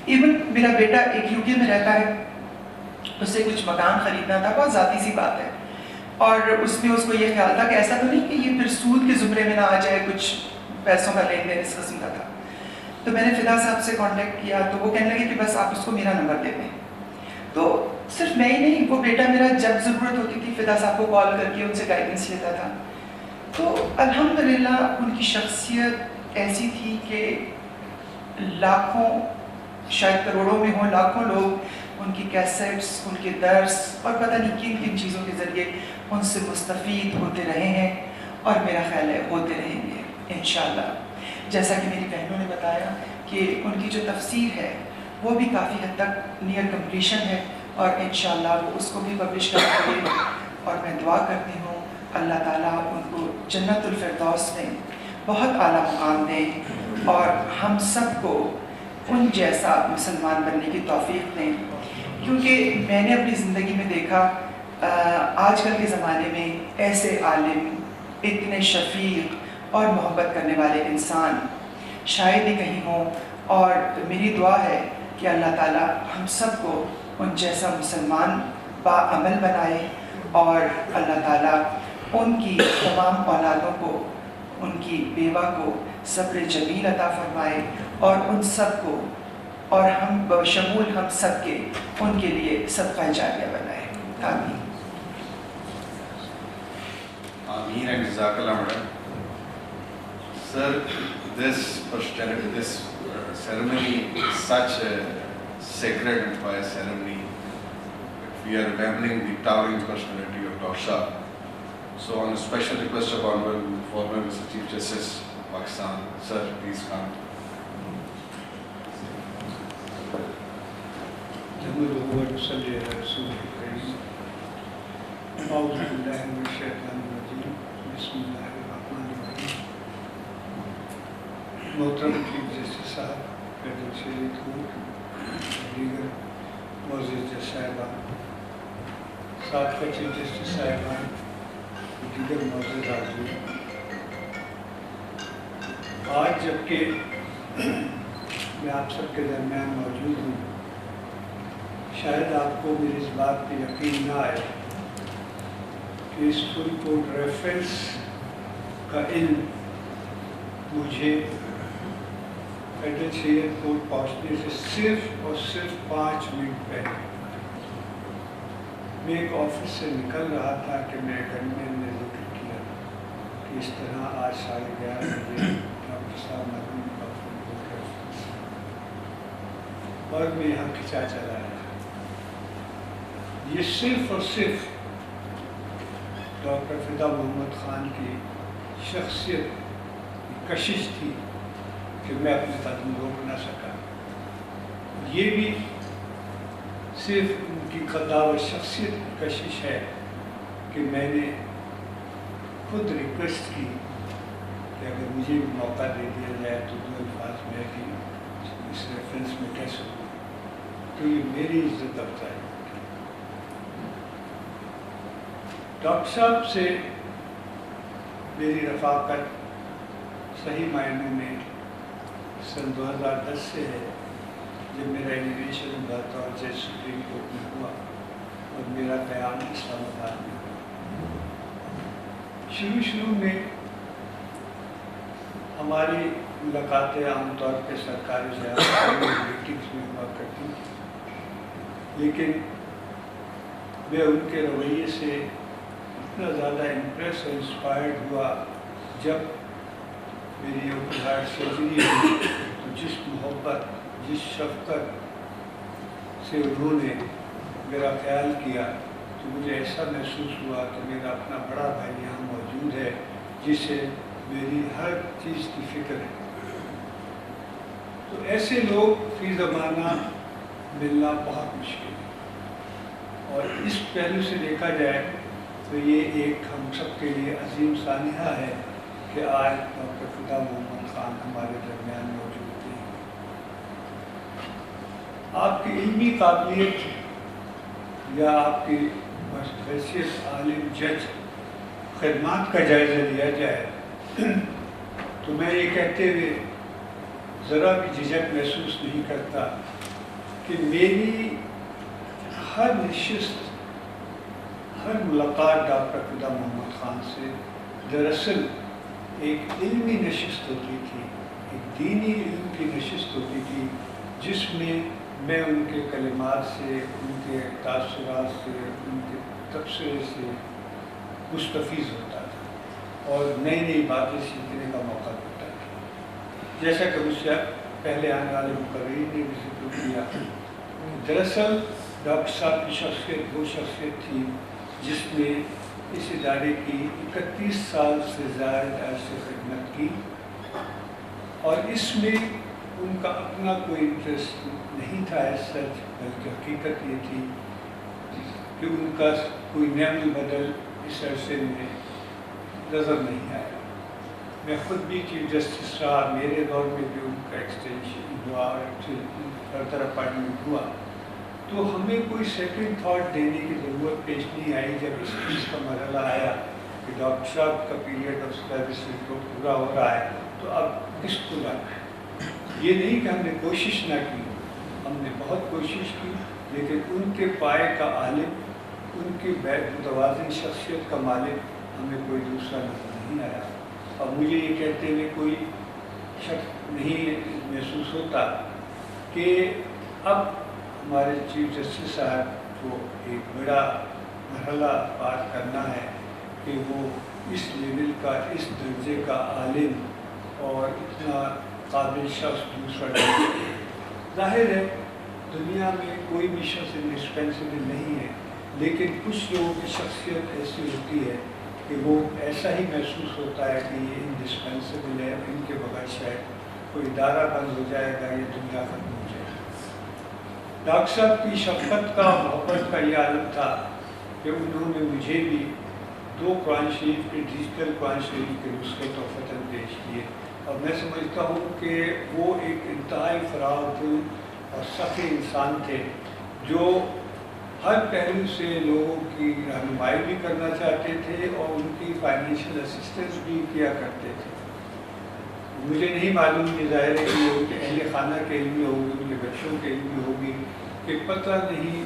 ایون میرا بیٹا ایک یو کے میں رہتا ہے، اسے کچھ مکان خریدنا تھا، بہت ذاتی سی بات ہے، اور اس میں اس کو یہ خیال تھا کہ ایسا تو نہیں کہ یہ پھر سود کے زمرے میں نہ آ جائے، کچھ پیسوں کا لین دین اس قسم کا تھا۔ تو میں نے فدا صاحب سے کانٹیکٹ کیا تو وہ کہنے لگے کہ بس آپ اس کو میرا نمبر دے دیں۔ تو صرف میں ہی نہیں، وہ بیٹا میرا جب ضرورت ہوتی تھی فدا صاحب کو کال کر کے ان سے گائیڈنس لیتا تھا۔ تو الحمدللہ ان کی شخصیت ایسی تھی کہ لاکھوں، شاید کروڑوں میں ہوں، لاکھوں لوگ ان کی کیسٹس، ان کے درس اور پتہ نہیں کن کن چیزوں کے ذریعے ان سے مستفید ہوتے رہے ہیں، اور میرا خیال ہے ہوتے رہیں گے انشاءاللہ۔ جیسا کہ میری بہنوں نے بتایا کہ ان کی جو تفسیر ہے وہ بھی کافی حد تک نیئر کمپلیشن ہے، اور انشاءاللہ وہ اس کو بھی پبلش کریں گے، اور میں دعا کرتی ہوں اللہ تعالیٰ ان کو جنت الفردوس میں بہت اعلیٰ مقام دیں، اور ہم سب کو ان جیسا مسلمان بننے کی توفیق دیں کیونکہ میں نے اپنی زندگی میں دیکھا آج کل کے زمانے میں ایسے عالم، اتنے شفیق اور محبت کرنے والے انسان شاید ہی کہیں ہوں، اور میری دعا ہے کہ اللہ تعالیٰ ہم سب کو ان جیسا مسلمان باعمل بنائے، اور اللہ تعالیٰ ان کی تمام اولادوں کو، ان کی بیوہ کو صبر جمیل عطا فرمائے، اور ان سب کو اور ہم بشمول ہم سب کے ان کے لیے صدقہ جاریہ بنائے. آمین. Ameen and Jazakallah madam. Sir, this personality, this ceremony is such a sacred and pious ceremony. We are remembering the towering personality of Dr. Shah. So on a special request of Honorable former Mr. Chief Justice, Pakistan, sir, please come. محترم chief justice صاحب، federal شریف court, دیگر معزز جج صاحبان، سابقہ chief justice صاحبان، دیگر معزز حاضرین، آج جبکہ میں آپ سب کے درمیان موجود ہوں، شاید آپ کو میری اس بات پہ یقین نہ آئے کہ اس فل کوڈ ریفرنس کا علم مجھے فیڈرل شریعت کورٹ پہنچنے سے صرف اور صرف 5 منٹ پہلے. میں ایک آفس سے نکل رہا تھا کہ میں گھر میں نے ذکر کیا کہ اس طرح آج 11:30 بجے ڈاکٹر صاحب مرحوم کا فل کوڈ ریفرنس، اور میں یہاں کھچا چلا رہا. یہ صرف اور صرف ڈاکٹر فدا محمد خان کی شخصیت کی کشش تھی کہ میں اپنے قدم روک نہ سکا. یہ بھی صرف ان کی خدا و شخصیت کی کشش ہے کہ میں نے خود ریکویسٹ کی کہ اگر مجھے بھی موقع دے دیا جائے تو 2 الفاظ میں بھی اس ریفرنس میں کہہ سکوں. تو یہ میری عزت افزائی. ڈاکٹر صاحب سے میری رفاقت صحیح معنوں میں سن 2010 سے ہے، جب میرا ایلیویشن بطور جج سپریم کورٹ میں ہوا اور میرا قیام اسلام آباد میں ہوا. شروع میں ہماری ملاقاتیں عام طور پہ سرکاری میٹنگس میں ہوا کرتی تھیں، لیکن میں ان کے رویے سے اتنا زیادہ امپریس اور انسپائرڈ ہوا جب میری اوپن ہارٹ سرجری ہوئی. تو جس محبت، جس شفقت سے انہوں نے میرا خیال کیا تو مجھے ایسا محسوس ہوا کہ میرا اپنا بڑا بھائی یہاں موجود ہے جسے میری ہر چیز کی فکر ہے. تو ایسے لوگ فی زمانہ ملنا بہت مشکل ہے، اور اس پہلو سے دیکھا جائے تو یہ ایک ہم سب کے لیے عظیم سانحہ ہے کہ آج ڈاکٹر فدا محمد خان ہمارے درمیان موجود تھے. آپ کی علمی قابلیت یا آپ کی حیثیت عالم جج خدمات کا جائزہ لیا جائے تو میں یہ کہتے ہوئے ذرا بھی جھجک محسوس نہیں کرتا کہ میری ہر نشست، ہر ملاقات ڈاکٹر فدا محمد خان سے دراصل ایک علمی نشست ہوتی تھی، ایک دینی علم کی نشست ہوتی تھی، جس میں میں ان کے کلمات سے، ان کے تاثرات سے، ان کے تبصرے سے مستفیض ہوتا تھا اور نئی نئی باتیں سیکھنے کا موقع ملتا تھا. جیسا کہ مجھ سے پہلے آنے والے مقررین نے بھی ذکر کیا، دراصل ڈاکٹر صاحب کی شخصیت وہ شخصیت تھی جس نے اس ادارے کی 31 سال سے زائد عرصے خدمت کی، اور اس میں ان کا اپنا کوئی انٹرسٹ نہیں تھا ایز سچ، بلکہ حقیقت یہ تھی کہ ان کا کوئی نعم البدل اس عرصے میں نظر نہیں آیا. میں خود بھی چیف جسٹس رہا، میرے دور میں بھی ان کا ایکسٹینشن ہوا اور فردر اپائنٹمنٹ ہوا، تو ہمیں کوئی سیکنڈ تھاٹ دینے کی ضرورت پیش نہیں آئی جب اس چیز کا مرحلہ آیا کہ ڈاکٹر صاحب کا پیریڈ آف سروس تو پورا ہو رہا ہے تو اب کس کو لانا ہے. یہ نہیں کہ ہم نے کوشش نہ کی، ہم نے بہت کوشش کی، لیکن ان کے پائے کا عالم، ان کی متوازن شخصیت کا مالک ہمیں کوئی دوسرا نظر نہیں آیا. اب مجھے یہ کہتے ہوئے کوئی شک نہیں محسوس ہوتا کہ اب ہمارے چیف جسٹس صاحب کو ایک بڑا مرحلہ پار کرنا ہے کہ وہ اس لیول کا، اس درجے کا عالم اور اتنا قابل شخص دوسرا نہیں. ظاہر ہے دنیا میں کوئی بھی شخص انڈسپینسیبل نہیں ہے، لیکن کچھ لوگوں کی شخصیت ایسی ہوتی ہے کہ وہ ایسا ہی محسوس ہوتا ہے کہ یہ انڈسپینسیبل ہے، ان کے بغیر شاید کوئی ادارہ بند ہو جائے گا، یہ دنیا ختم ہو جائے گا. ڈاکٹر صاحب کی شفقت کا، محبت کا یہ عالم تھا کہ انہوں نے مجھے بھی 2 قرآن شریف کے ڈیجیٹل قرآن شریف کے نسخے تحفتاً پیش کیے، اور میں سمجھتا ہوں کہ وہ ایک انتہائی فراغ دل اور سخی انسان تھے جو ہر پہلو سے لوگوں کی رہنمائی بھی کرنا چاہتے تھے اور ان کی فائنینشیل اسسٹنس بھی کیا کرتے تھے. مجھے نہیں معلوم، یہ ظاہر ہے کہ ان کے اہل خانہ کے علم میں ہوگی، ان کے بچوں کے علم میں ہوگی کہ پتہ نہیں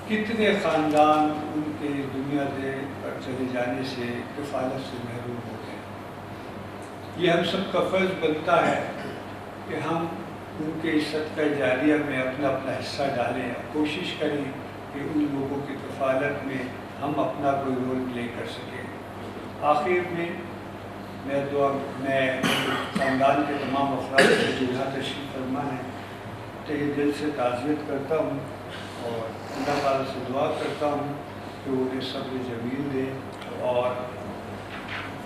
کتنے خاندان ان کے دنیا سے پر چلے جانے سے، کفالت سے محروم ہو گئے. یہ ہم سب کا فرض بنتا ہے کہ ہم ان کے صدقہ جاریہ میں اپنا اپنا حصہ ڈالیں اور کوشش کریں کہ ان لوگوں کی کفالت میں ہم اپنا کوئی رول پلے کر سکیں. آخر میں میں خاندان کے تمام افراد سے جو یہاں تشریف فرما ہے تہ دل سے تعزیت کرتا ہوں اور اللہ تعالیٰ سے دعا کرتا ہوں کہ وہ انہیں صبر جمیل دے. اور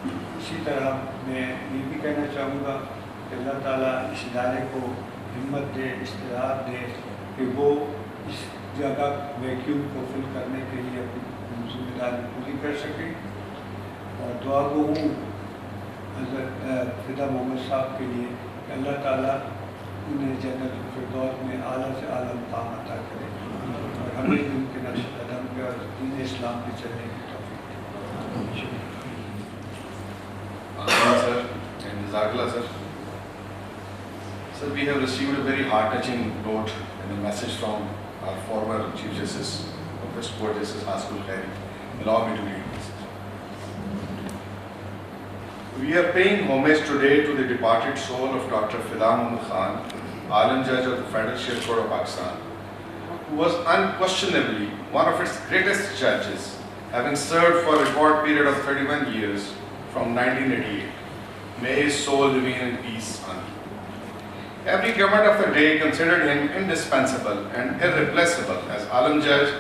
اسی طرح میں یہ بھی کہنا چاہوں گا کہ اللہ تعالیٰ اس ادارے کو ہمت دے، استعداد دے کہ وہ اس جگہ ویکیوم کو فل کرنے کے لیے اپنی ذمہ داری پوری کر سکے. اور دعا گو ہوں حضرت فدا محمد صاحب کے لیے کہ اللہ تعالیٰ انہیں جنت الفردوس میں اعلیٰ سے اعلیٰ مقام عطا کرے اور ہمیں بھی ان کے نقش قدم پہ اور دین اسلام پہ چلنے کی توفیق دے. Sir, and Jazakallah sir. Sir, we have received a very heart-touching note and a message from our former Chief Justice of the Court, Justice Haskul Khairi. Allow me to read this. We are paying homage today to the departed soul of Dr. Fida Muhammad Khan, Alam Judge of the Federal Sharia Court of Pakistan, who was unquestionably one of its greatest judges, having served for a record period of 31 years from 1988. May his soul remain in peace. Amen. Every government of the day considered him indispensable and irreplaceable as Alam Judge,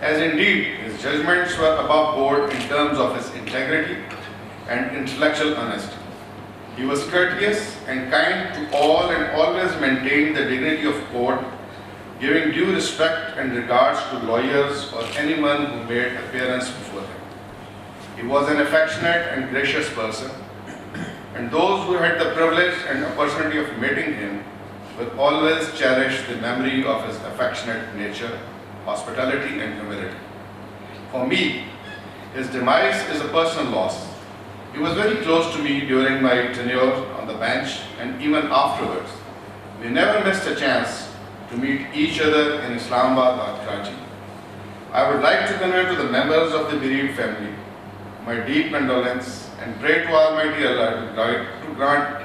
as indeed his judgments were above board in terms of his integrity and intellectual honesty. He was courteous and kind to all and always maintained the dignity of court, giving due respect and regards to lawyers or anyone who made appearance before him. He was an affectionate and gracious person, and those who had the privilege and opportunity of meeting him will always cherish the memory of his affectionate nature, hospitality and humility. For me, his demise is a personal loss. He was very close to me during my tenure on the bench and even afterwards. We never missed a chance to meet each other in Islamabad or Karachi. I would like to convey to the members of the bereaved family my deep condolence and pray to Almighty Allah to grant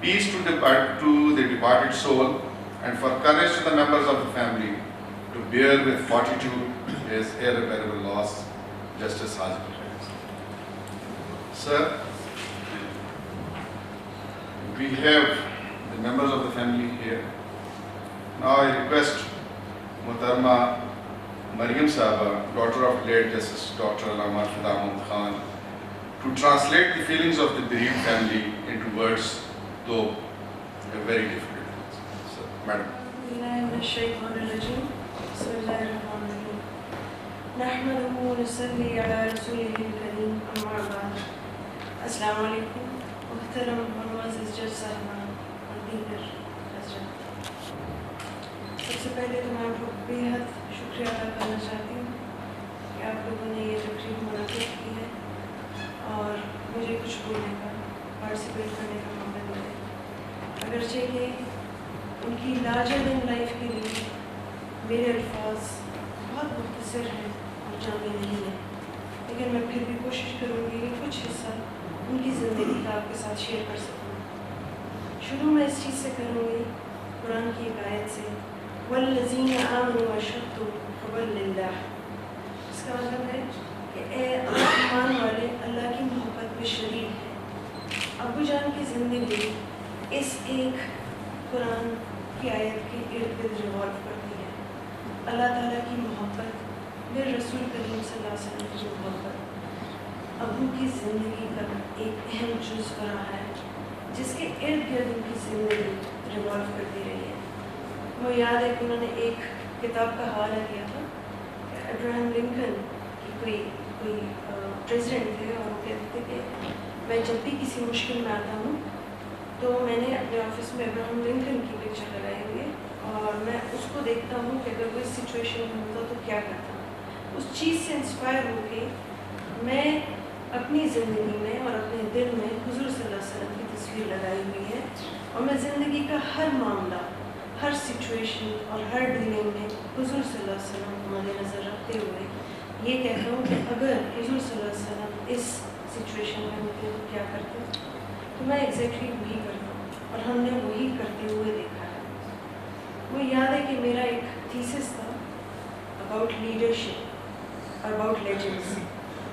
peace to the departed soul and for courage to the members of the family to bear with fortitude his irreparable loss. Justice Haskul Khairi. Sir, we have the members of the family here. Now I request Muhtarma Maryam Sahaba, daughter of late Justice Dr. Allama Fida Muhammad Khan, to translate the feelings of the bereaved family into words, though a very difficult. So, Madam. نحمده ونصلي على رسوله الكريم أما بعد. السلام علیکم محترم اور معزز جج صاحبان اور دیگر حضرات. سب سے پہلے تو میں آپ کو بے حد شکریہ ادا کرنا چاہتی ہوں کہ آپ لوگوں نے یہ تقریب منعقد کی ہے اور مجھے کچھ بولنے کا پارٹیسپیٹ کرنے کا موقع ملے. اگرچہ کہ ان کی لارجر دین لائف کے لیے میرے الفاظ بہت مختصر ہیں اور جامع نہیں ہیں، لیکن میں پھر بھی کوشش کروں گی کہ کچھ حصہ ان کی زندگی کا آپ کے ساتھ شیئر کر سکوں. شروع میں اس چیز سے کروں گی قرآن کی ایک آیت سے، وَالَّذِينَ آمَنُوا أَشَدُّ حُبًّا لِلَّهِ. اس کا مطلب ہے کہ اے ایمان والے اللہ کی محبت میں شریک ہیں. ابو جان کی زندگی اس ایک قرآن کی آیت کے ارد گرد ریوالو کرتی ہے. اللہ تعالیٰ کی محبت، میرے رسول کریم صلی اللہ علیہ وسلم کی محبت ابو کی زندگی کا ایک اہم جز رہا ہے جس کے ارد گرد ان کی زندگی ریوالو کرتی رہی ہے. مجھے یاد ہے کہ انہوں نے ایک کتاب کا حوالہ دیا تھا کہ ابراہم لنکن کی کوئی پریزیڈنٹ تھے اور وہ کہتے تھے کہ میں جب بھی کسی مشکل میں آتا ہوں تو میں نے اپنے آفس میں ابراہم لنکن کی پکچر لگائی ہوئی ہے اور میں اس کو دیکھتا ہوں کہ اگر کوئی سچویشن میں ہوتا تو کیا کرتا ہوں. اس چیز سے انسپائر ہو کے میں اپنی زندگی میں اور اپنے دل میں حضور صلی اللہ علیہ وسلم کی تصویر لگائی ہوئی ہے اور میں زندگی کا ہر معاملہ، ہر سچویشن اور ہر ڈیلنگ میں حضور صلی اللہ علیہ وسلم کو مد نظر رکھتے ہوئے یہ کہتا ہوں کہ اگر حضور صلی اللہ علیہ وسلم اس سچویشن میں ہوتے تو کیا کرتے، تو میں ایگزیکٹلی وہی کرتا ہوں اور ہم نے وہی کرتے ہوئے دیکھا ہے. وہ یاد ہے کہ میرا ایک تھیسس تھا about leadership, about Legendre's.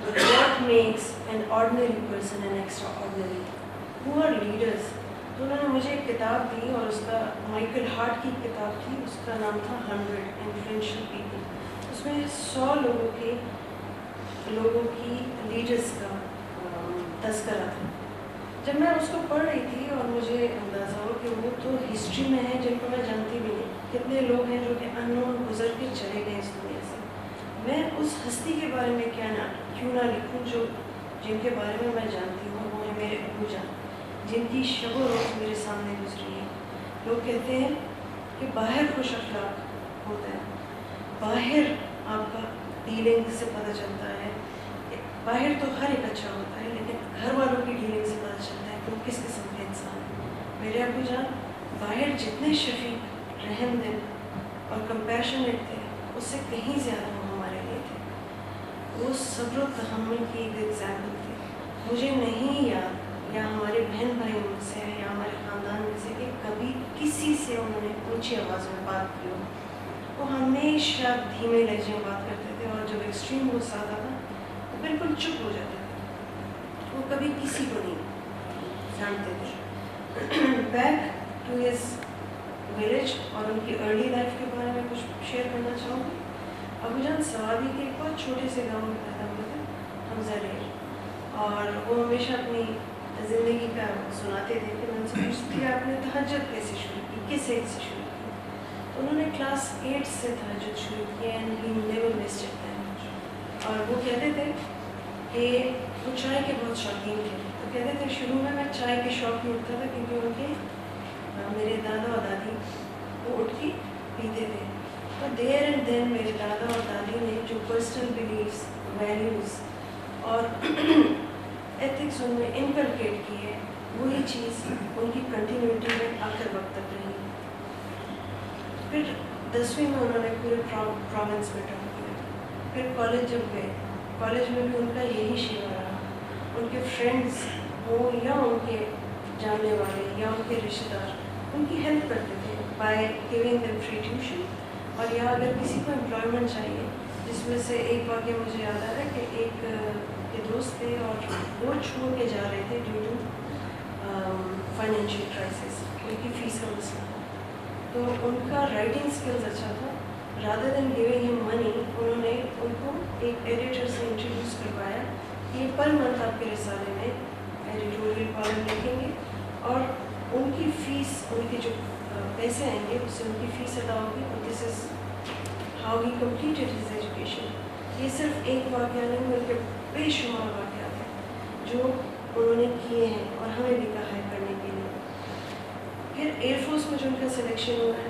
What makes an ordinary person an extraordinary? Who are leaders? تو انہوں نے مجھے ایک کتاب دی اور اس کا مائیکل ہارٹ کی کتاب تھی، اس کا نام تھا 100 Influential People. اس میں 100 لوگوں کی لیڈرز کا تذکرہ تھا. جب میں اس کو پڑھ رہی تھی اور مجھے اندازہ ہو کہ وہ تو ہسٹری میں ہیں جن کو میں جانتی بھی نہیں، کتنے لوگ ہیں جو کہ انون گزر کے چلے گئے اس دنیا سے، میں اس ہستی کے بارے میں کیوں نہ لکھوں جو جن کے بارے میں میں جانتی ہوں. وہ ہیں میرے ابو جان جن کی شب و روز میرے سامنے گزری ہے. لوگ کہتے ہیں کہ باہر خوش اخلاق ہوتا ہے، باہر آپ کا ڈیلنگ سے پتہ چلتا ہے، باہر تو ہر ایک اچھا ہوتا ہے لیکن گھر والوں کی ڈیلنگ سے پتہ چلتا ہے کہ وہ کس قسم کے انسان ہیں. میرے ابو جان باہر جتنے شفیق، رحم دل اور کمپیشنیٹ تھے اس سے کہیں زیادہ وہ ہمارے لیے تھے. وہ صبر و تحمل کی ایک ایگزامپل تھی. مجھے نہیں یاد یا ہمارے بہن بھائیوں میں سے یا ہمارے خاندان میں سے کہ کبھی کسی سے انہوں نے اونچی آواز میں بات کی ہو. وہ ہمیشہ دھیمے لہجے میں بات کرتے تھے اور جب ایکسٹریم غصہ آتا تھا وہ بالکل چپ ہو جاتے تھے. وہ کبھی کسی کو نہیں جانتے تھے. بیک ٹو ہز ولیج اور ان کی ارلی لائف کے بارے میں کچھ شیئر کرنا چاہوں گی. ابو جان سوابی کے ایک بہت چھوٹے سے گاؤں میں پیدا ہوئے تھے، حمزہ لیر، اور وہ ہمیشہ اپنی زندگی کا سناتے تھے کہ میں ان سے پوچھتی تھی آپ نے تہجد کیسے شروع کی، کس ایج سے شروع کی. تو انہوں نے کلاس 8 سے تہجد شروع کی and he never missed it. اور وہ کہتے تھے کہ وہ چائے کے بہت شوقین تھے. تو کہتے تھے شروع میں چائے کے شوق میں اٹھتا تھا کیونکہ ان کے میرے دادا اور دادی وہ اٹھ کے پیتے تھے. تو دیر اینڈ دین میرے دادا اور دادی نے جو پرسنل بلیفس، ویلیوز اور ایتھکس ان میں انکلکیٹ کی ہے وہی چیز ان کی کنٹینیوٹی میں آخر وقت تک رہی. پھر 10ویں میں انہوں نے پورے پروونس میں ٹاپ کیا. پھر کالج جب گئے، کالج میں بھی ان کا یہی شیوا رہا. ان کے فرینڈس ہوں یا ان کے جاننے والے یا ان کے رشتہ دار ان کی ہیلپ کرتے تھے by giving them free tuition. اور یا اگر کسی کو امپلائمنٹ چاہیے، جس میں سے ایک واقعہ مجھے یاد آ رہا ہے کہ ایک کے دوست تھے اور وہ چھوڑ کے جا رہے تھے ڈیو ٹو فائنینشیل کرائسس، ان کی فیس کا مسئلہ تھا. تو ان کا رائٹنگ اسکلز اچھا تھا. رادر دین گیونگ ہم منی انہوں نے ان کو ایک ایڈیٹر سے انٹروڈیوس کروایا کہ پر منتھ آپ کے رسالے میں ایڈیٹوریل کالم لکھیں گے اور ان کی فیس، ان کے جو پیسے آئیں گے اس سے ان کی فیس ادا ہوگی. اور this is how he completed his education. یہ صرف ایک واقعہ نہیں بلکہ بے شمار واقعات ہیں جو انہوں نے کیے ہیں اور ہمیں بھی کہا ہے کرنے کے لیے. پھر ایئر فورس میں جو ان کا سلیکشن ہوا ہے،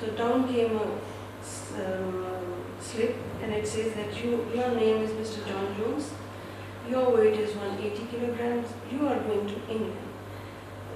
So down came a slip and it says that your name is Mr. John Jones, your weight is 180 kilograms, you are going to England.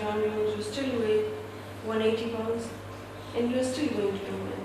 John Jones, you still weigh 180 pounds and you are still going to do it.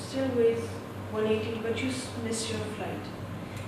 still weigh 180 but you missed your flight.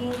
3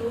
2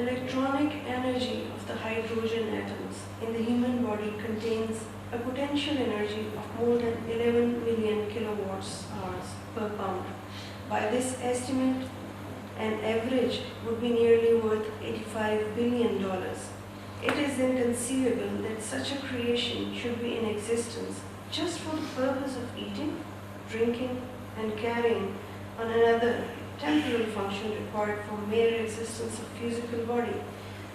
electronic energy of the hydrogen atoms in the human body contains a potential energy of more than 11 million kilowatts hours per pound. By this estimate, an average would be nearly worth $85 billion. It is inconceivable that such a creation should be in existence just for the purpose of eating, drinking, and carrying on another temporal function required for mere existence of physical body.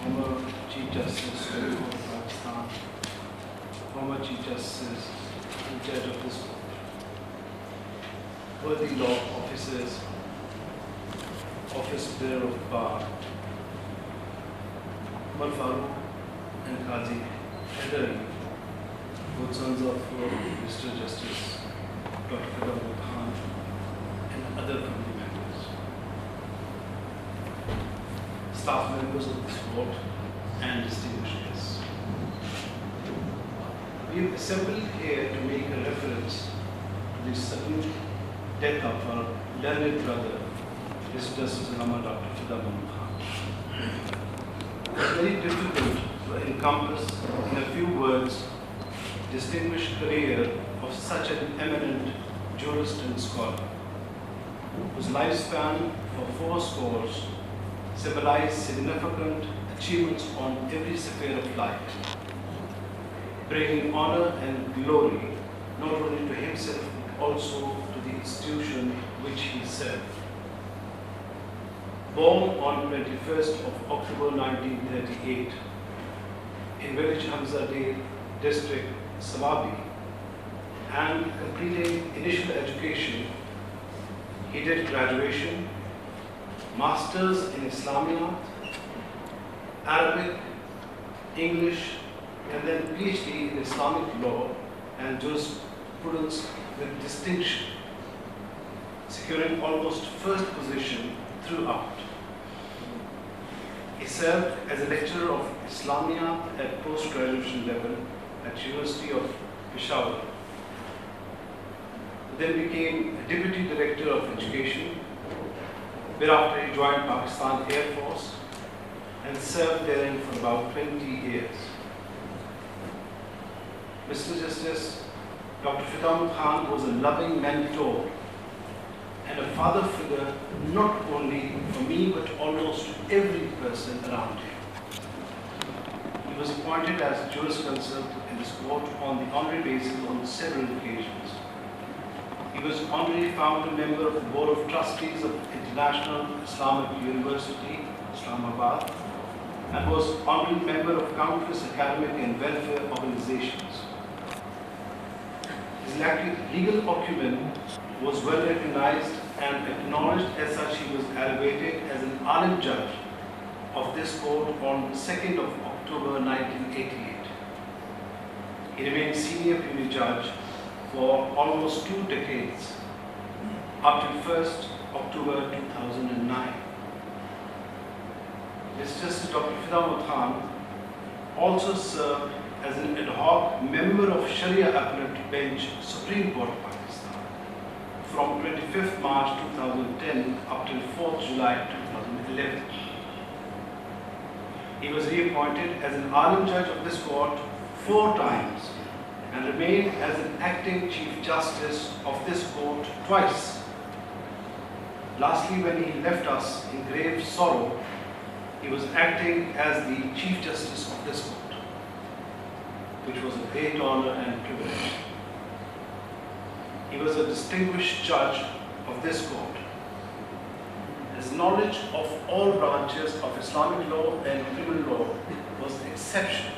Former Chief Justice of Pakistan, former Chief Justice and Judge of this court, worthy law officers, Office Bearer of Bar, Umar Farooq and Qazi Haidari, both sons of Mr. Justice Dr. Fidam Khan and other family members, staff members of this court, and distinguished guests. We have assembled here to make a reference to the sudden death of our learned brother, His Justice Allama Dr. Fidam Khan. It's very difficult to encompass in a few words distinguished career of such an eminent jurist and scholar, whose lifespan for 4 scores symbolized significant achievements on every sphere of life, bringing honor and glory not only to himself but also to the institution which he served. Born on 21st of October 1938 in village Hamzadeh district, Sawabi, and completing initial education, he did graduation, Masters in Islamiyat, Arabic, English, and then PhD in Islamic law and jurisprudence with distinction, securing almost first position throughout. He served as a lecturer of Islamiyat at post-graduation level at University of Peshawar. Then became Deputy Director of Education, whereafter he joined Pakistan Air Force and served therein for about 20 years. Mr. Justice Dr. Fida Khan was a loving mentor and a father figure not only for me but almost to every person around him. He was appointed as jurisconsult in this court on the honorary basis on several occasions. He was honorary founder member of the Board of Trustees of International Islamic University, Islamabad, and was honorary member of countless academic and welfare organizations. His legal acumen was well recognized and acknowledged. As such, he was elevated as an alim judge of this court on 2nd of October 1988. He remained senior premier judge for almost 2 decades, up till 1st October 2009. Mr. Justice Dr. Fida Khan also served as an ad hoc member of Sharia Appellate Bench, Supreme Court of Pakistan, from 25th March 2010 up till 4th July 2011. He was reappointed as an alim judge of this court 4 times and remained as an acting Chief Justice of this court twice. Lastly, when he left us in grave sorrow, he was acting as the Chief Justice of this court, which was a great honor and privilege. He was a distinguished judge of this court. His knowledge of all branches of Islamic law and criminal law was exceptional,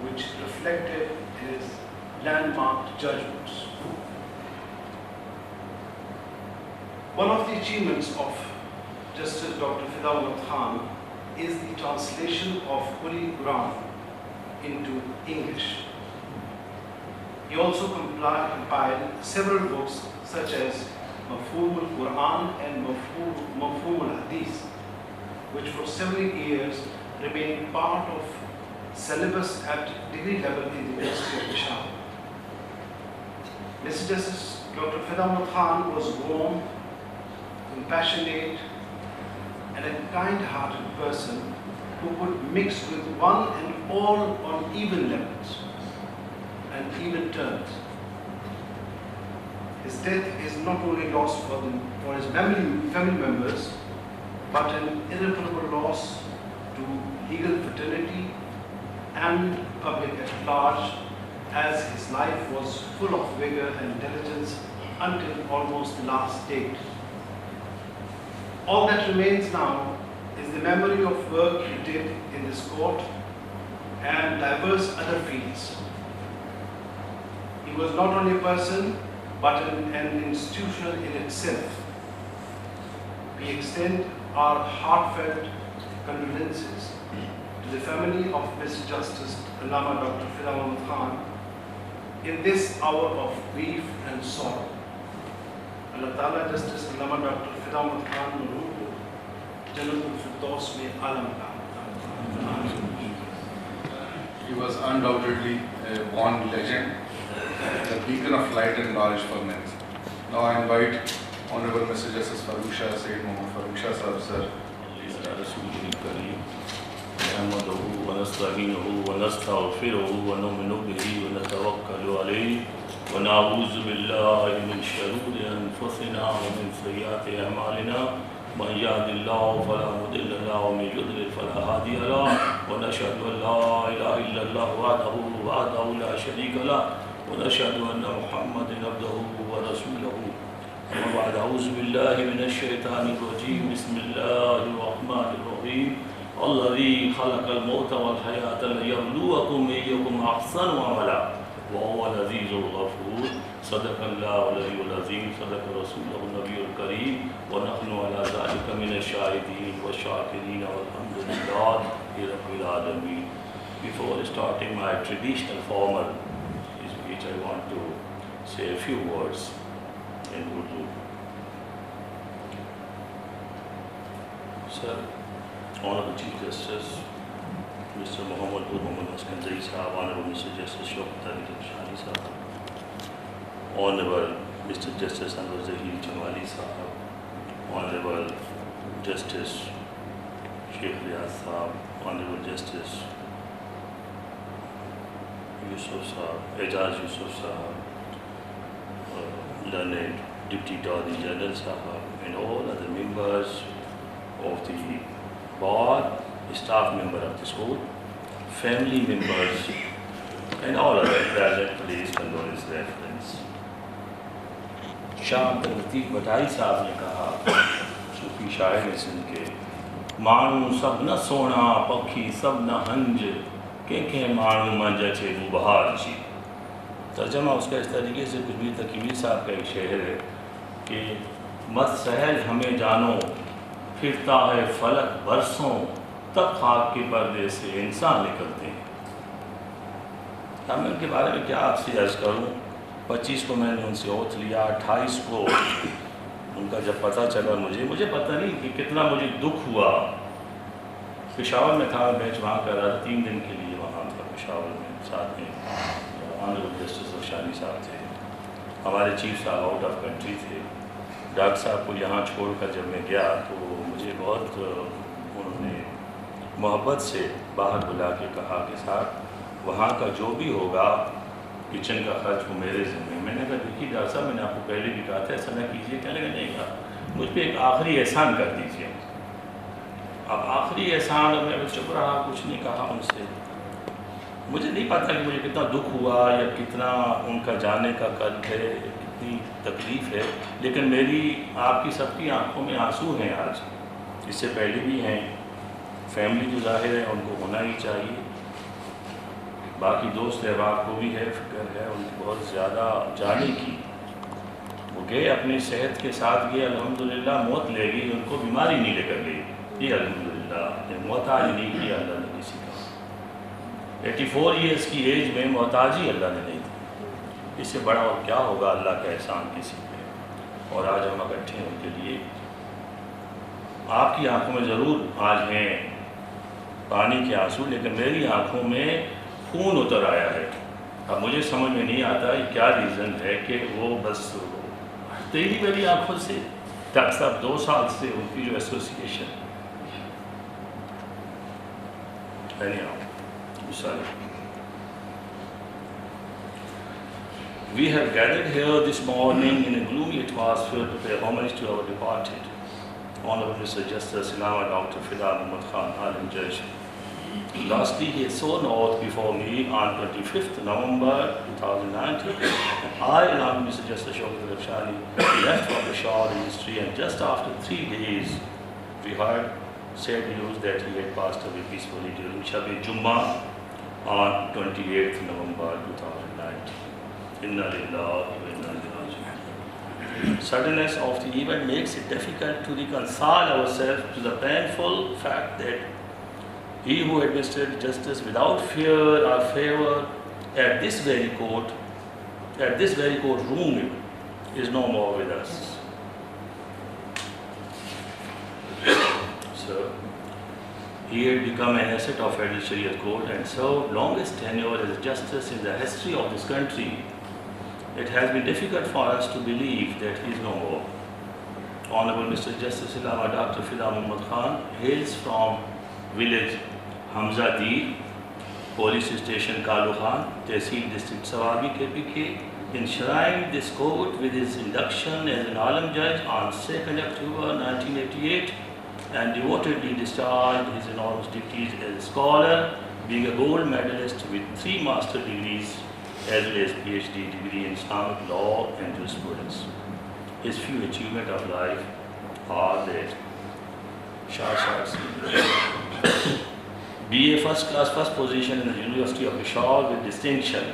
which reflected his landmark judgments. One of the achievements of Justice Dr. Fida Khan is the translation of Holy Quran into English. He also compiled several books such as Mafhum al-Quran and Mafhum al-Hadith, which for several years remained part of syllabus at degree level in the University of Peshawar. Mr. Justice Dr. Fida Khan was warm, compassionate, and a kind-hearted person who could mix with one and all on even levels and even terms. His death is not only loss for his family members, but an irreparable loss to legal fraternity and public at large, as his life was full of vigor and diligence until almost the last date. All that remains now is the memory of work he did in this court and diverse other fields. He was not only a person, but an institution in itself. We extend our heartfelt condolences to the family of Mr. Justice Allama Dr. Fida Khan in this hour of grief and sorrow. Allah Ta'ala Justice Allama Dr. Fida Khan Ruh ko Jannatul Firdaus mein alam ka. He was undoubtedly a born legend, a beacon of light and knowledge for men. Now I invite Honorable Mr. Justice Farooq Shah, Sayyid Mohammad Farooq Shah Sahab, sir. نحمده ونستعينه ونستغفره ونؤمن به ونتوكل عليه ونعوذ بالله من شرور أنفسنا ومن سيئات أعمالنا من يهد الله فلا مضل له ومن يضلل فلا هادي له ونشهد أن لا إله إلا الله وحده لا شريك له ونشهد أن محمدا عبده ورسوله أما بعد أعوذ بالله من الشيطان الرجيم بسم الله الرحمن الرحيم الذي خلق الموت والحياة ليبلوكم أيكم أحسن عملا وهو العزيز الغفور صدق الله العلي العظيم صدق رسوله النبي الكريم ونحن على ذلك من الشاهدين والشاكرين والحمد لله رب العالمين. Before starting my traditional formal speech, I want to say a few words in Urdu. Sir, Honorable Chief Justice, Mr. Muhammad Muhammad Askandari Sahab, Honorable Mr. Justice Shaukat Ali Shani Sahab, Honorable Mr. Justice Anwar Zahir Jamali Sahab, Honorable Justice Sheikh Riyaz Sahab, Honorable Justice Yusuf Sahab, Ejaz Yusuf Sahab, learned Deputy Attorney General Sahab, and all other members of the board, staff member of the school, family members, and all other present, please condolence their friends. شاہ لطیف بٹائی صاحب نے کہا صوفی شاعر نے سن کے مانو سب نہ سونا پکھی سب نہ ہنج کہ مانو منج اچھے وہ بہار جی. ترجمہ اس کا اس طریقے سے کچھ بھی تقویر صاحب کا ایک شعر ہے کہ مت سہل ہمیں جانو پھرتا ہے فلک برسوں تب خاک کے پردے سے انسان نکلتے ہیں. اب میں ان کے بارے میں کیا آپ سے عرض کروں. 25 کو میں نے ان سے اوتھ لیا, 28 کو ان کا جب پتہ چلا مجھے پتہ نہیں کہ کتنا مجھے دکھ ہوا. پشاور میں تھا, بیچ وہاں کر رہا تھا 3 دن کے لیے وہاں تھا پشاور میں, ساتھ میں آنریبل جسٹس افشانی صاحب تھے, ہمارے چیف صاحب آؤٹ آف کنٹری تھے. ڈاکٹر صاحب کو یہاں چھوڑ کر جب میں گیا تو مجھے بہت انہوں نے محبت سے باہر بلا کے کہا کہ صاحب وہاں کا جو بھی ہوگا کچن کا خرچ وہ میرے ذمہ. میں نے کہا دیکھیے ڈاکٹر صاحب میں نے آپ کو پہلے بھی کہا تھا ایسا نہ کیجیے. کہنے لگا نہیں کہا مجھ پہ ایک آخری احسان کر دیجیے. اب آخری احسان میں چپ رہا, کچھ نہیں کہا ان سے. مجھے نہیں پتا کہ مجھے کتنا دکھ ہوا یا کتنا ان کا جانے کا قلب ہے, کتنی تکلیف ہے, لیکن میری آپ کی سب کی آنکھوں میں آنسو ہیں آج. اس سے پہلے بھی ہیں. فیملی جو ظاہر ہے ان کو ہونا ہی چاہیے. باقی دوست احباب کو بھی ہے, فکر ہے ان کی بہت زیادہ جانے کی. وہ گئے اپنی صحت کے ساتھ گئے, الحمدللہ موت لے گئی, ان کو بیماری نہیں لے کر گئی. یہ الحمدللہ محتاج نہیں کیا اللہ نے کسی کا. 84 ایئرس کی ایج میں محتاجی اللہ نے نہیں دی. اس سے بڑا اور کیا ہوگا اللہ کا احسان کسی پہ. اور آج ہم اکٹھے ہیں ان کے لیے. آپ کی آنکھوں میں ضرور آج ہیں پانی کے آنسو, لیکن میری آنکھوں میں خون اتر آیا ہے. اب مجھے سمجھ میں نہیں آتا کیا ریزن ہے کہ وہ بس تیری میری آنکھوں سے ڈاکٹر صاحب 2 سال سے ان کی جو association We have gathered here this morning in a gloomy atmosphere to pay homage to our departed Honorable Mr. Justice Allama Dr. Fida Muhammad Khan, Alim Judge. Lastly, he had sworn oath before me on 25th November 2019. I, along with Mr. Justice Shaukat Ali Shani, left for Peshawar Ministry, and just after 3 days, we heard sad news that he had passed away peacefully during Shab-e-Jummah on 28th November 2019. Inna lillahi wa inna ilaihi raji'un. Suddenness of the event makes it difficult to reconcile ourselves to the painful fact that he who administered justice without fear or favor at this very courtroom is no more with us. So, he had become an asset of Federal Shariat Court and served longest tenure as justice in the history of this country. It has been difficult for us to believe that he is no more. Honorable Mr. Justice Allama Dr. Fida Muhammad Khan hails from village Hamza Dir, Police Station Kalu Khan, Tehsil District Sawabi KPK, enshrined this court with his induction as an Alim Judge on 2nd October 1988 and devotedly discharged his enormous duties as a scholar, being a gold medalist with 3 master degrees as well as PhD degree in Islamic law and jurisprudence. His few achievements of life are that BA first class first position in the University of Peshawar with distinction,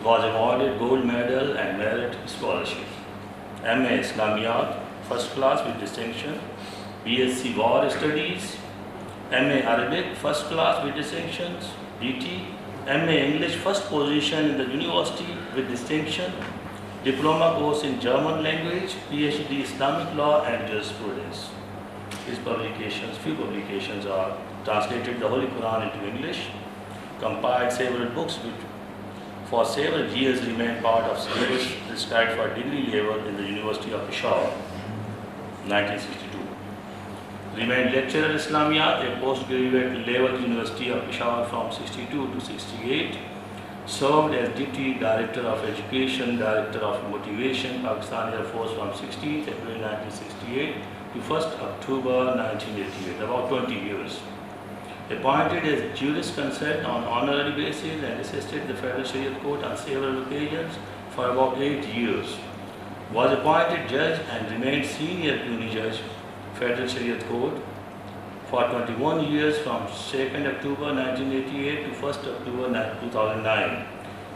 was awarded gold medal and merit scholarship. MA Islamiyat first class with distinction, BSc War Studies, MA Arabic first class with distinctions, DT, MA English first position in the university with distinction, diploma course in German language, PhD Islamic law and jurisprudence. His publications, few publications are translated the Holy Quran into English, compiled several books which for several years remained part of syllabus prescribed for degree level in the University of Peshawar, 1962. Remained lecturer at Islamiyat, a postgraduate level University of Peshawar from 62 to 68. Served as Deputy Director of Education, Director of Motivation, Pakistan Air Force from 16th April 1968 to 1st October 1988, about 20 years. Appointed as Juris Consult on honorary basis and assisted the Federal Shariat Court on several occasions for about 8 years. Was appointed judge and remained senior puisne judge, Federal Shariat Court, for 21 years from 2nd October 1988 to 1st October 2009.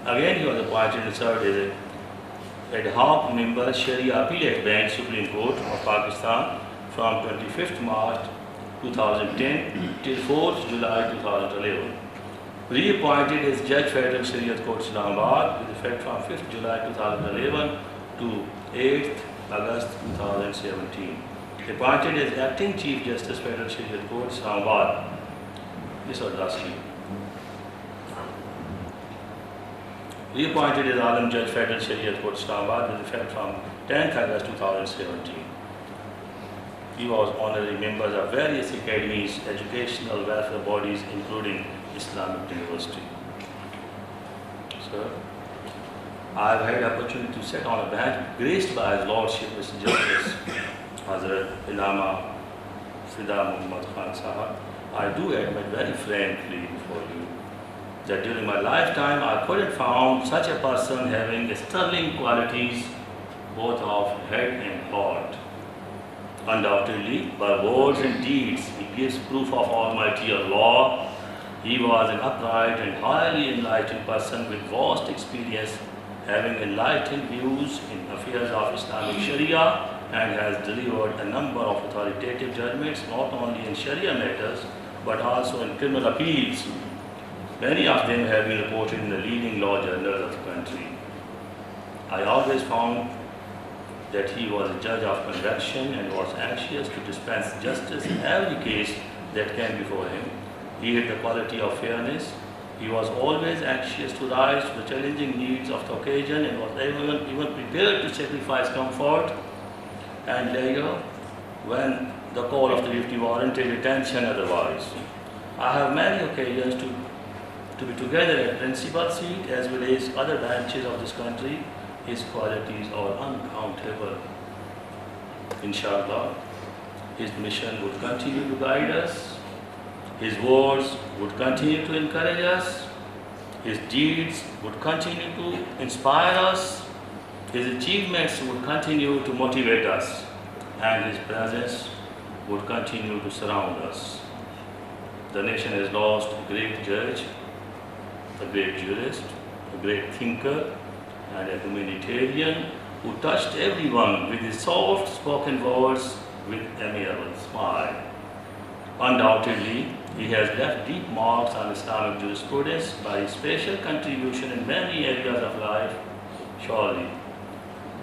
Again he was appointed and served as an ad hoc member Sharia Appellate Bench Supreme Court of Pakistan from 25th March 2010 till 4th July 2011. Reappointed as Judge Federal Shariat Court Islamabad with effect from 5th July 2011 to 8th August 2017. Appointed as Acting Chief Justice Federal Shariat Court Islamabad. This was last year. Reappointed as Alam Judge Federal Shariat Court Islamabad with effect from 10th August 2017. He was honorary members of various academies, educational welfare bodies, including Islamic University. Sir, I have had the opportunity to sit on a bench graced by His Lordship, Mr. Justice Hazrat Ilama Fida Muhammad Khan Sahab. I do admit very frankly before you that during my lifetime I couldn't find such a person having sterling qualities both of head and heart. Undoubtedly, by words and deeds, he gives proof of Almighty Allah. He was an upright and highly enlightened person with vast experience, having enlightened views in affairs of Islamic Sharia, and has delivered a number of authoritative judgments, not only in Sharia matters, but also in criminal appeals. Many of them have been reported in the leading law journals of the country. I always found that he was a judge of conviction and was anxious to dispense justice in every case that came before him. He had the quality of fairness. He was always anxious to rise to the challenging needs of the occasion and was even prepared to sacrifice comfort and leisure when the call of the duty warranted attention otherwise. I have many occasions to be together at principal seat as well as other branches of this country. His qualities are uncountable. Inshallah, his mission would continue to guide us. His words would continue to encourage us. His deeds would continue to inspire us. His achievements would continue to motivate us. And his presence would continue to surround us. The nation has lost a great judge, a great jurist, a great thinker, and a humanitarian who touched everyone with his soft-spoken words with amiable smile. Undoubtedly, he has left deep marks on Islamic jurisprudence by his special contribution in many areas of life. Surely,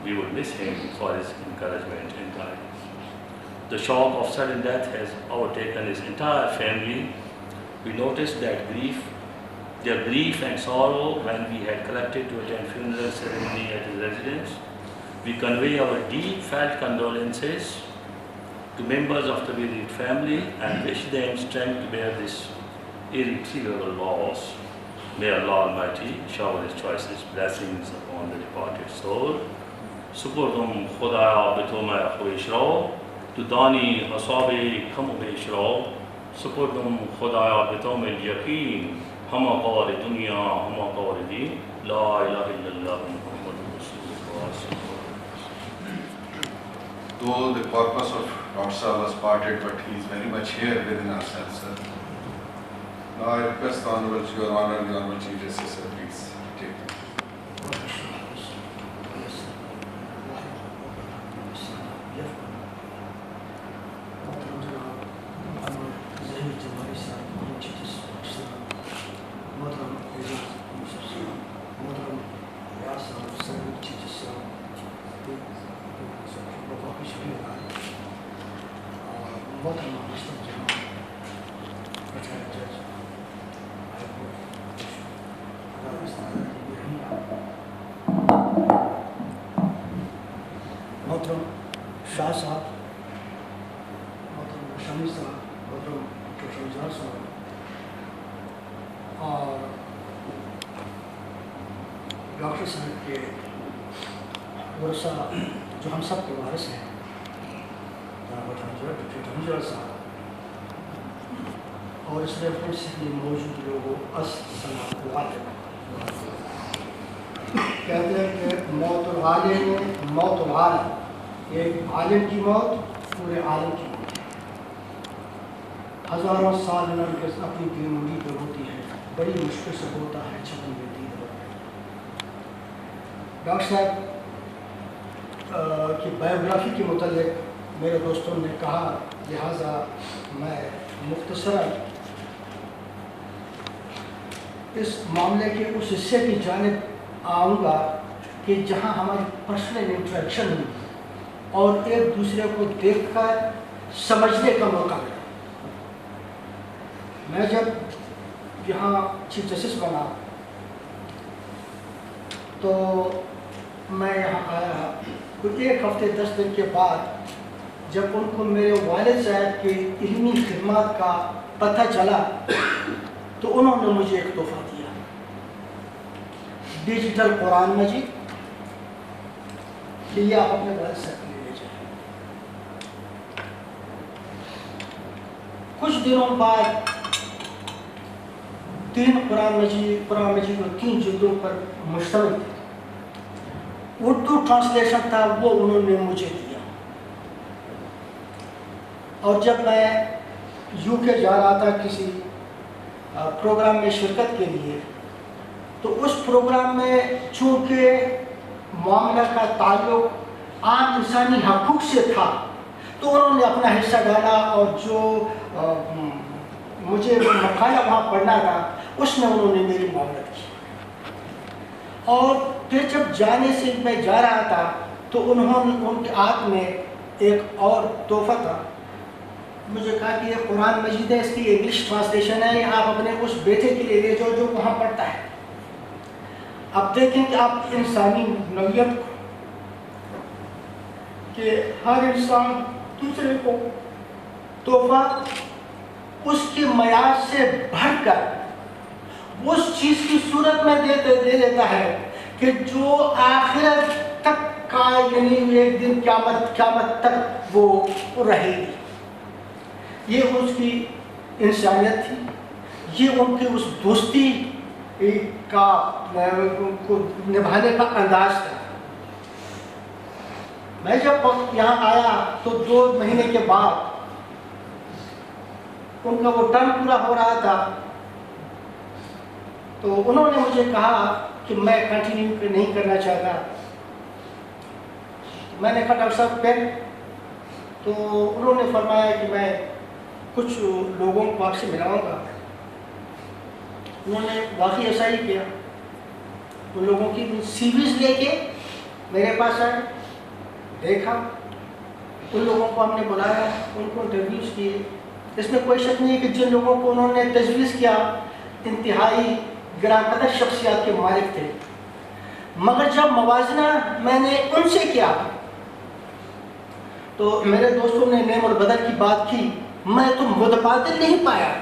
we would miss him for his encouragement and guidance. The shock of sudden death has overtaken his entire family. We noticed their grief and sorrow when we had collected to attend funeral ceremony at his residence. We convey our deep felt condolences to members of the bereaved family and wish them strength to bear this irretrievable loss. May Allah Almighty shower His choicest blessings upon the departed soul. Supurdum Khudaya Bitoma Khuishro, to Dani Hasabi Kamubeishro, Supurdum Khudaya Bitoma Yaqeen, Hama Qawari Dunya, Hama Qawari Deen, La ilaha illallah Muhammadur Rasulullah. Though the corpus of Dr. Sahab was parted, but he is very much here within ourselves, sir. Now I request Your Honor, the Honorable Chief Justice, sir, please take it. محترم محترم شاہ صاحب، محترم شامی صاحب، محترم doctor شمزار صاحب اور doctor صاحب کے ورثہ جو ہم سب کے وارث ہیں، جناب ڈاکٹر شمزار صاحب اور اس ریفرنس میں موجود لوگوں، السلام علیکم۔ کہتے ہیں کہ موت العالم موت العالم، ایک عالم کی موت پورے عالم کی موت ہے۔ ہزاروں سال نرگس اپنی دین مرید پہ ہوتی ہے، بڑی مشکل سے ہوتا ہے چھپن میں دین۔ ڈاکٹر صاحب کی بایوگرافی کے متعلق میرے دوستوں نے کہا، لہٰذا میں مختصراً اس معاملے کے اس حصے کی جانب آؤں گا کہ جہاں ہماری پرسنل انٹریکشن ہوئی اور ایک دوسرے کو دیکھ کر سمجھنے کا موقع ملا۔ میں جب یہاں چیف جسٹس بنا تو میں یہاں آیا، کچھ 1 ہفتے 10 دن کے بعد جب ان کو میرے والد صاحب کی علمی خدمات کا پتہ چلا تو انہوں نے مجھے ایک تحفہ دیا، ڈیجیٹل قرآن مجید، کہ یہ آپ اپنے والد صاحب کے لیے لے جائیں۔ کچھ دنوں بعد 3 قرآن مجید اور 3 جلدوں پر مشتمل تھے، اردو ٹرانسلیشن تھا، وہ انہوں نے مجھے دیا۔ اور جب میں UK جا رہا تھا کسی پروگرام میں شرکت کے لیے، تو اس پروگرام میں چونکہ معاملہ کا تعلق عام انسانی حقوق سے تھا تو انہوں نے اپنا حصہ ڈالا، اور جو مجھے مقالہ وہاں پڑھنا تھا اس میں انہوں نے میری معاونت کی۔ اور پھر جب جانے سے میں جا رہا تھا تو ان کے ہاتھ میں ایک اور تحفہ تھا، مجھے کہا کہ یہ قرآن مجید ہے، اس کی انگلش ٹرانسلیشن ہے، آپ اپنے اس بیٹے کے لیے لے جاؤ جو وہاں پڑھتا ہے۔ اب دیکھیں کہ آپ انسانی نوعیت کو، کہ ہر انسان دوسرے کو تحفہ اس کی معیار سے بڑھ کر اس چیز کی صورت میں دے دیتا ہے کہ جو آخرت تک کا، یعنی ایک دن قیامت تک وہ رہے گی۔ یہ اس کی انسانیت تھی، یہ ان کی اس دوستی کا نبھانے کا انداز تھا۔ میں جب یہاں آیا تو 2 مہینے کے بعد ان کا وہ ٹرم پورا ہو رہا تھا، تو انہوں نے مجھے کہا کہ میں کنٹینیو نہیں کرنا چاہتا۔ میں نے کہا ڈاکٹر صاحب پھر؟ تو انہوں نے فرمایا کہ میں کچھ لوگوں کو آپ سے ملاؤں گا۔ انہوں نے واقعی ایسا ہی کیا، ان لوگوں کی CVs لے کے میرے پاس آئے، دیکھا، ان لوگوں کو ہم نے بلایا، ان کو انٹرویوز کیے۔ اس میں کوئی شک نہیں ہے کہ جن لوگوں کو انہوں نے تجویز کیا انتہائی گراں قدر شخصیات کے مالک تھے، مگر جب موازنہ میں نے ان سے کیا تو میرے دوستوں نے نعم البدل کی بات کی، میں تو متبادل نہیں پایا،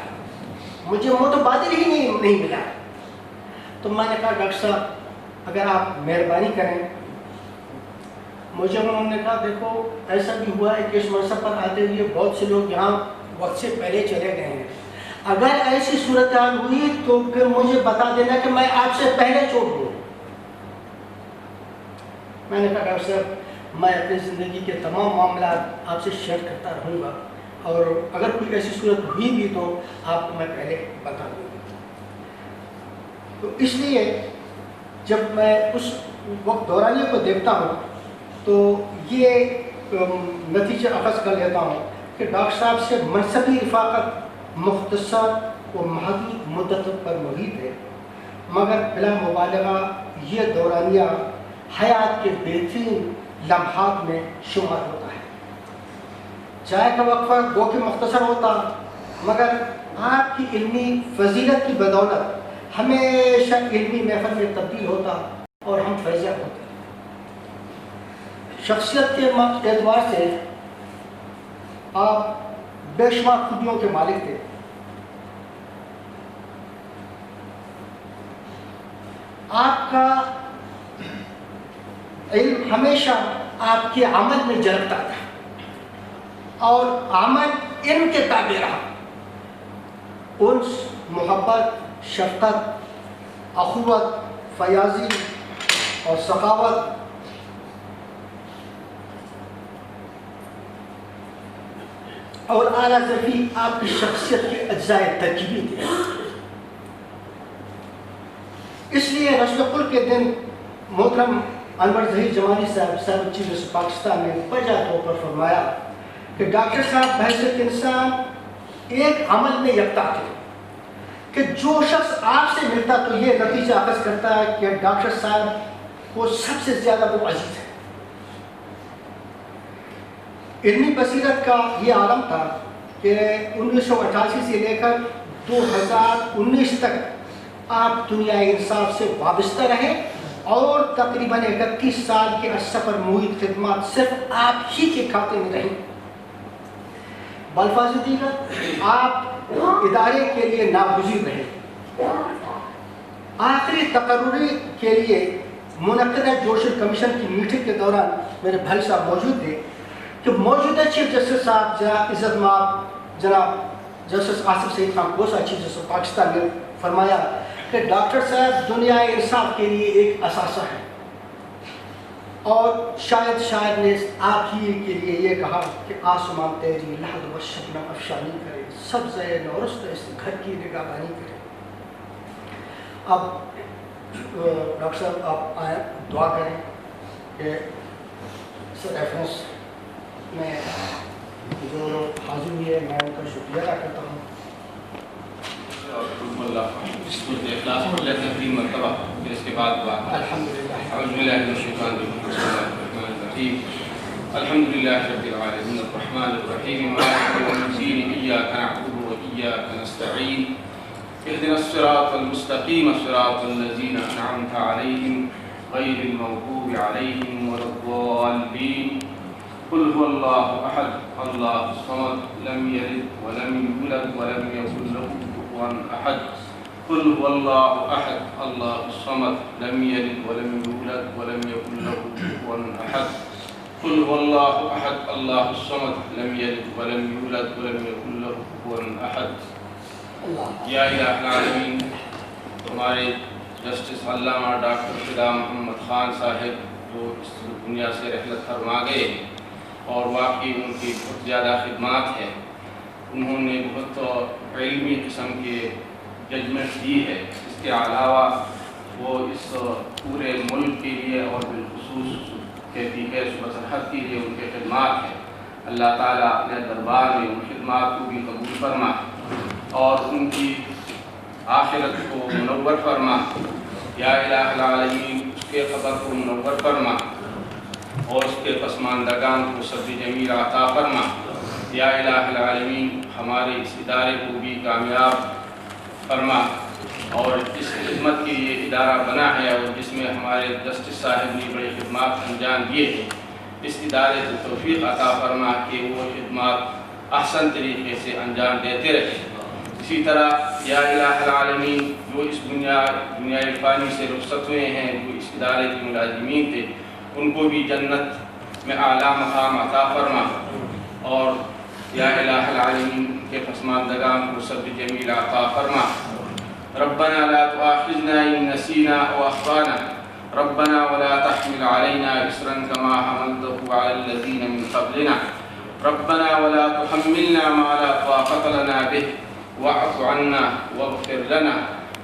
مجھے متبادل ہی نہیں ملا۔ تو میں نے کہا ڈاکٹر صاحب اگر آپ مہربانی کریں، مجھے انہوں نے کہا دیکھو ایسا بھی ہوا ہے کہ اس منصب پر آتے ہوئے بہت سے لوگ یہاں وقت سے پہلے چلے گئے ہیں، اگر ایسی صورتحال ہوئی تو پھر مجھے بتا دینا کہ میں آپ سے پہلے چھوڑ دوں۔ میں نے کہا ڈاکٹر صاحب میں اپنی زندگی کے تمام معاملات آپ سے شیئر کرتا رہوں گا، اور اگر کوئی ایسی صورت ہوئی بھی تو آپ کو میں پہلے بتا دوں گا۔ تو اس لیے جب میں اس وقت دورانیے کو دیکھتا ہوں تو یہ نتیجہ اخذ کر لیتا ہوں کہ ڈاکٹر صاحب سے منصبی رفاقت مختصر و محدود مدت پر محیط ہے، مگر بلا مبالغہ یہ دورانیہ حیات کے بہترین لمحات میں شمار ہوتا ہے۔ چائے کا وقفہ گو کہ مختصر ہوتا، مگر آپ کی علمی فضیلت کی بدولت ہمیشہ علمی محفل میں تبدیل ہوتا اور ہم فیضیاب ہوتے. شخصیت کے اعتبار سے آپ بے شمار خوبیوں کے مالک تھے. آپ کا علم ہمیشہ آپ کے عمل میں جھلکتا تھا اور عمل علم کے تابع رہا. انس، محبت، شفقت، اخوت، فیاضی اور سخاوت اور اعلیٰ ظرفی آپ کی شخصیت کے اجزاء ترکیبی تھے. اس لیے رسم الخل کے دن محترم انور ظہیر جمالی صاحب چیف پاکستان نے وجہ طور پر فرمایا کہ ڈاکٹر صاحب بحیثیت انسان ایک عمل میں یکتا تھے کہ جو شخص آپ سے ملتا تو یہ نتیجہ اخذ کرتا ہے کہ ڈاکٹر صاحب کو سب سے زیادہ وہ عزیز ہے. علمی بصیرت کا یہ عالم تھا کہ 1988 سے لے کر 2019 تک آپ دنیا انصاف سے وابستہ رہے اور تقریباً 31 سال کے عرصہ پر محیط خدمات صرف آپ ہی کے کھاتے میں رہیں. بالفاظ دیگر آپ ادارے کے لیے ناگزیر رہے. آخری تقرری کے لیے منعقدہ جوشل کمیشن کی میٹنگ کے دوران میرے بھائی صاحب موجود تھے کہ موجودہ چیف جسٹس صاحب جناب عزت مآب جناب جسٹس آصف سعید خان کوسا چیف جسٹس پاکستان نے فرمایا کہ ڈاکٹر صاحب دنیا انصاف کے لیے ایک اثاثہ ہے اور شاید شاعر نے آپ ہی کے لیے یہ کہا کہ آسمان تیری لحد و شبنم افشانی کرے، سبزہ نورست اس گھر کی نگہبانی کرے. اب ڈاکٹر صاحب آپ آئیں، دعا کریں کہ اس ریفرنس میں جو حاضر ہوئے میں ان کا شکریہ ادا کرتا ہوں. اخلاص پڑھ لیتے ہیں 3 مرتبہ، پھر اس کے بعد الحمدللہ. اعوذ باللہ من الشیطان الرجیم، بسم اللہ الرحمن الرحیم. الحمدللہ رب العالمین الرحمن الرحیم مالک یوم الدین ایاک نعبد و ایاک نستعین اهدنا الصراط المستقیم صراط الذین انعمت علیہم غیر المغضوب علیہم ولا الضالین. قل هو الله احد الله الصمد لم يلد ولم يولد ولم يكن له كفوا احد. قل هو الله احد الله الصمد لم يلد ولم يولد ولم يكن له كفوا احد. قل هو الله احد الله الصمد لم يلد ولم يولد ولم يكن له كفوا احد. یا الہ العالمین، تمہارے جسٹس علامہ ڈاکٹر فدا محمد خان صاحب جو اس دنیا سے رحلت فرما گئے اور واقعی ان کی بہت زیادہ خدمات ہیں. انہوں نے بہت علمی قسم کے ججمنٹ دی ہے. اس کے علاوہ وہ اس پورے ملک کے لیے اور بالخصوص کہتی ہے صوبہ سرحد کے لیے ان کے خدمات ہیں. اللہ تعالیٰ اپنے دربار میں ان خدمات کو بھی قبول فرما اور ان کی آخرت کو منور فرما. یا الہ العالمین، اس کے قبر کو منور فرما اور اس کے پسماندگان کو صبر جمیل عطا فرما. یا الہ العالمین، ہمارے اس ادارے کو بھی کامیاب فرما اور اس خدمت کے لیے ادارہ بنا ہے اور جس میں ہمارے جسٹس صاحب نے بڑے خدمات انجام دیے ہیں، اس ادارے کو توفیق عطا فرما کہ وہ خدمات احسن طریقے سے انجام دیتے رہے. اسی طرح یا الہ العالمین، جو اس دنیا فانی سے رخصت ہوئے ہیں، جو اس ادارے کے ملازمین تھے، ان کو بھی جنت میں اعلیٰ مقام عطا فرما اور یا الہ العالمین کے پسماندگان کو صبر جمیل عطا فرما. ربنا لا تؤاخذنا ان نسینا او اخطانا ربنا ولا تحمل علينا إصرا كما حملته على الذين من قبلنا ربنا ولا تحملنا ما لا طاقة لنا به واعف عنا واغفر لنا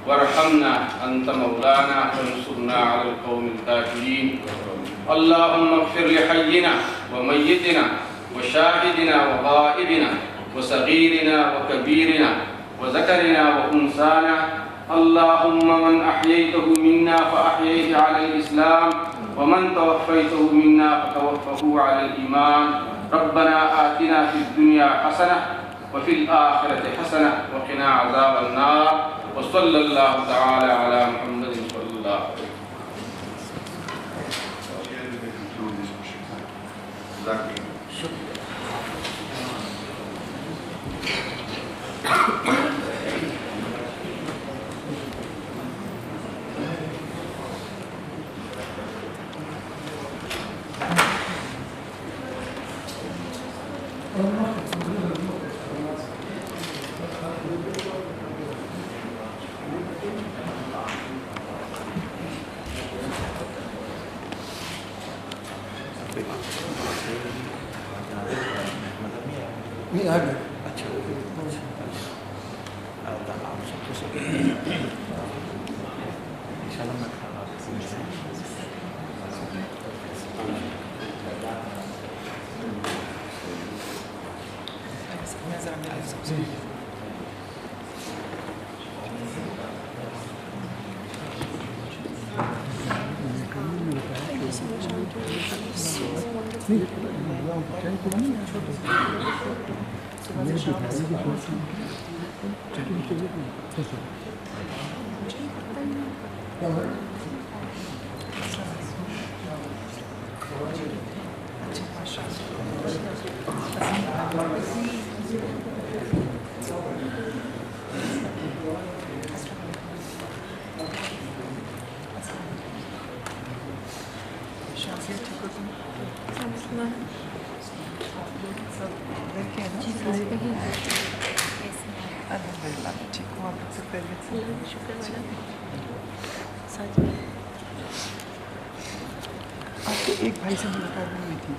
وارحمنا أنت مولانا فانصرنا على القوم الكافرين. اللهم اغفر لحينا وميتنا وشاهدنا وغائبنا وصغيرنا وكبيرنا وذكرنا وأنثانا. اللهم من أحييته منا فأحييه على الإسلام ومن توفيته منا فتوفه على الإيمان. ربنا آتنا في الدنيا حسنة وفي الآخرة حسنة وقنا عذاب النار. وصلی اللہ تعالی علی محمد صلی اللہ علیہ وسلم. آپ کے ایک بھائی سے ملاقات نہیں ہوئی تھی.